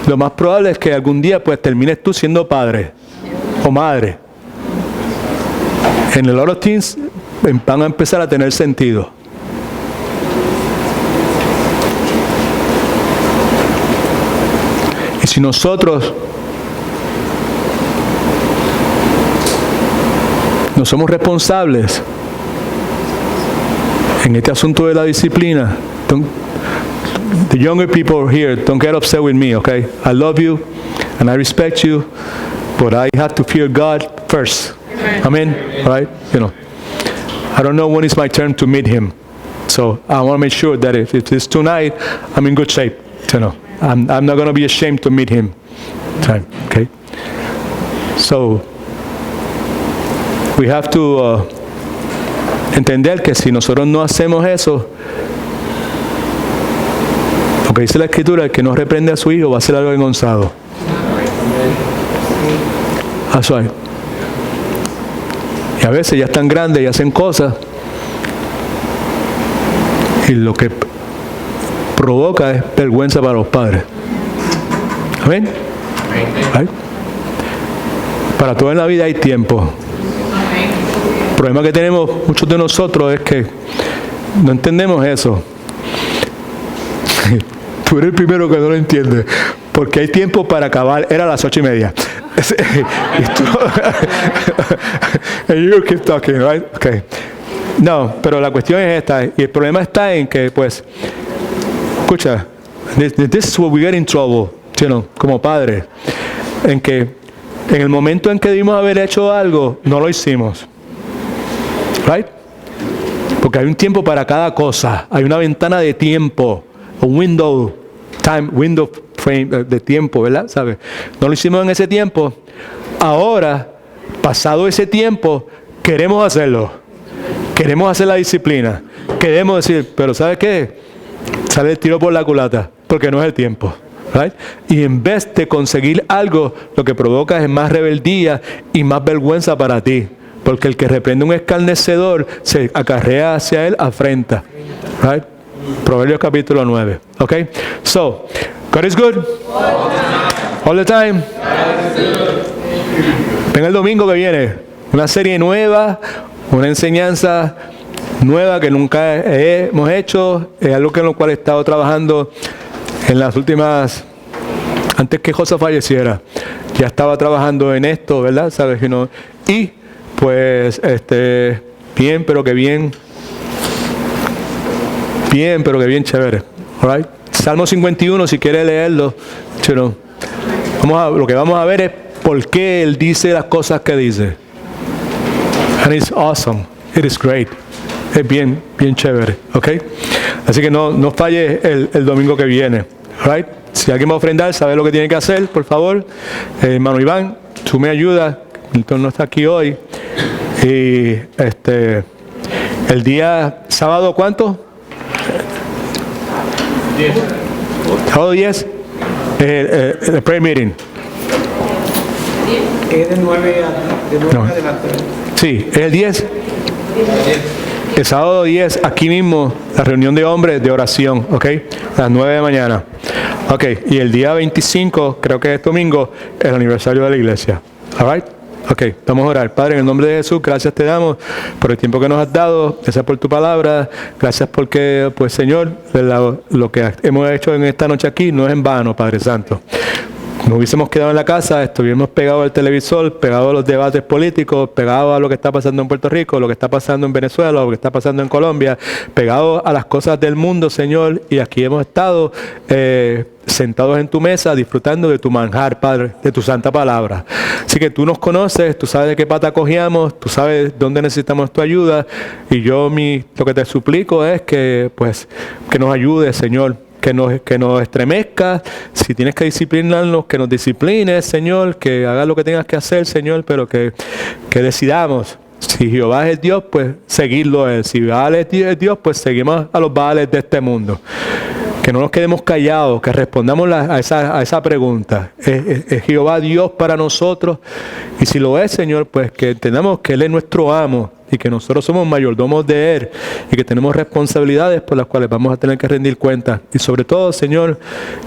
lo más probable es que algún día, pues, termines tú siendo padre o madre. En a lot of things van a empezar a tener sentido. Y si nosotros no somos responsables en este asunto de la disciplina, the younger people here, don't get upset with me, okay? I love you and I respect you, but I have to fear God first. Amen. All right? I don't know when it's my turn to meet Him, so I want to make sure that if it is tonight, I'm in good shape. I'm not going to be ashamed to meet Him. Okay? So we have to entender que si nosotros no hacemos eso, lo que dice la Escritura, el que no reprende a su hijo va a ser algo avergonzado. That's right. Y a veces ya están grandes y hacen cosas y lo que provoca es vergüenza para los padres. Amén. ¿Right? Para todo en la vida hay tiempo. El problema que tenemos muchos de nosotros es que no entendemos eso. Tú eres el primero que no lo entiende. Porque hay tiempo para acabar. Era a las 8:30. And you keep talking, right? Okay. No, pero la cuestión es esta. Y el problema está en que, pues, escucha, this is where we get in trouble, como padres. En que en el momento en que debimos haber hecho algo, no lo hicimos. Right? Porque hay un tiempo para cada cosa. Hay una ventana de tiempo. Un window frame de tiempo, ¿verdad? ¿Sabe? No lo hicimos en ese tiempo. Ahora, pasado ese tiempo, queremos hacerlo. Queremos hacer la disciplina. Queremos decir, pero ¿sabe qué? Sale el tiro por la culata, porque no es el tiempo. Right? Y en vez de conseguir algo, lo que provoca es más rebeldía y más vergüenza para ti. Porque el que reprende un escarnecedor se acarrea hacia él afrenta. Right? Proverbios capítulo 9. Okay? So, God is good. All the time. Ven el domingo que viene. Una serie nueva, una enseñanza nueva que nunca hemos hecho. Es algo en lo cual he estado trabajando en las últimas, antes que José falleciera. Ya estaba trabajando en esto, ¿verdad? ¿Sabes? Y pues, bien, pero que bien chévere. All right? Salmo 51, si quiere leerlo, Lo que vamos a ver es por qué Él dice las cosas que dice. And it's awesome. It is great. Es bien chévere. ¿Ok? Así que no falle el domingo que viene. Right? Si alguien va a ofrendar, sabe lo que tiene que hacer, por favor. Hermano Iván, tú me ayudas. Milton no está aquí hoy. Y el día sábado, ¿cuánto? 10. Sábado 10. El prayer meeting. Es de 9 adelante. Sí, es el 10. El sábado 10, aquí mismo, la reunión de hombres de oración, ¿ok? A las 9 de la mañana. Ok, y el día 25, creo que es domingo, el aniversario de la iglesia. All right? Ok, vamos a orar. Padre, en el nombre de Jesús, gracias te damos por el tiempo que nos has dado. Gracias por tu palabra. Gracias porque, pues Señor, lo que hemos hecho en esta noche aquí no es en vano, Padre Santo. Nos hubiésemos quedado en la casa, estuviéramos pegados al televisor, pegados a los debates políticos, pegados a lo que está pasando en Puerto Rico, lo que está pasando en Venezuela, lo que está pasando en Colombia, pegados a las cosas del mundo, Señor, y aquí hemos estado sentados en tu mesa disfrutando de tu manjar, Padre, de tu santa palabra. Así que tú nos conoces, tú sabes de qué pata cogíamos, tú sabes dónde necesitamos tu ayuda, y yo lo que te suplico es que nos ayudes, Señor. Que nos estremezca, si tienes que disciplinarnos, que nos disciplines, Señor, que hagas lo que tengas que hacer, Señor, pero que decidamos, si Jehová es Dios, pues seguirlo a Él, si Baal es Dios, pues seguimos a los Baales de este mundo. Que no nos quedemos callados, que respondamos a esa pregunta. ¿Es Jehová Dios para nosotros? Y si lo es, Señor, pues que entendamos que Él es nuestro amo y que nosotros somos mayordomos de Él y que tenemos responsabilidades por las cuales vamos a tener que rendir cuentas. Y sobre todo, Señor,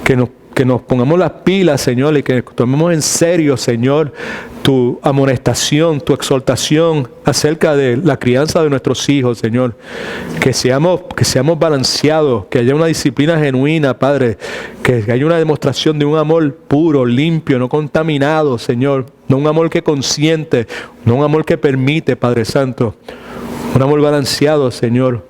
que nos pongamos las pilas, Señor, y que tomemos en serio, Señor, tu amonestación, tu exhortación acerca de la crianza de nuestros hijos, Señor. Que seamos balanceados, que haya una disciplina genuina, Padre, que haya una demostración de un amor puro, limpio, no contaminado, Señor. No un amor que consiente, no un amor que permite, Padre Santo. Un amor balanceado, Señor,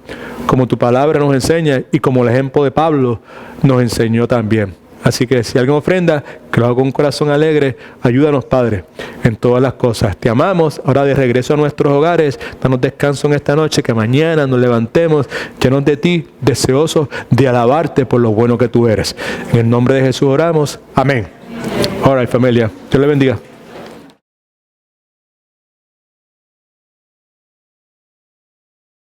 como tu palabra nos enseña y como el ejemplo de Pablo nos enseñó también. Así que si alguien ofrenda, que lo haga con un corazón alegre, ayúdanos, Padre, en todas las cosas. Te amamos. Ahora de regreso a nuestros hogares, danos descanso en esta noche, que mañana nos levantemos llenos de ti, deseosos de alabarte por lo bueno que tú eres. En el nombre de Jesús oramos. Amén. All right, familia. Dios le bendiga.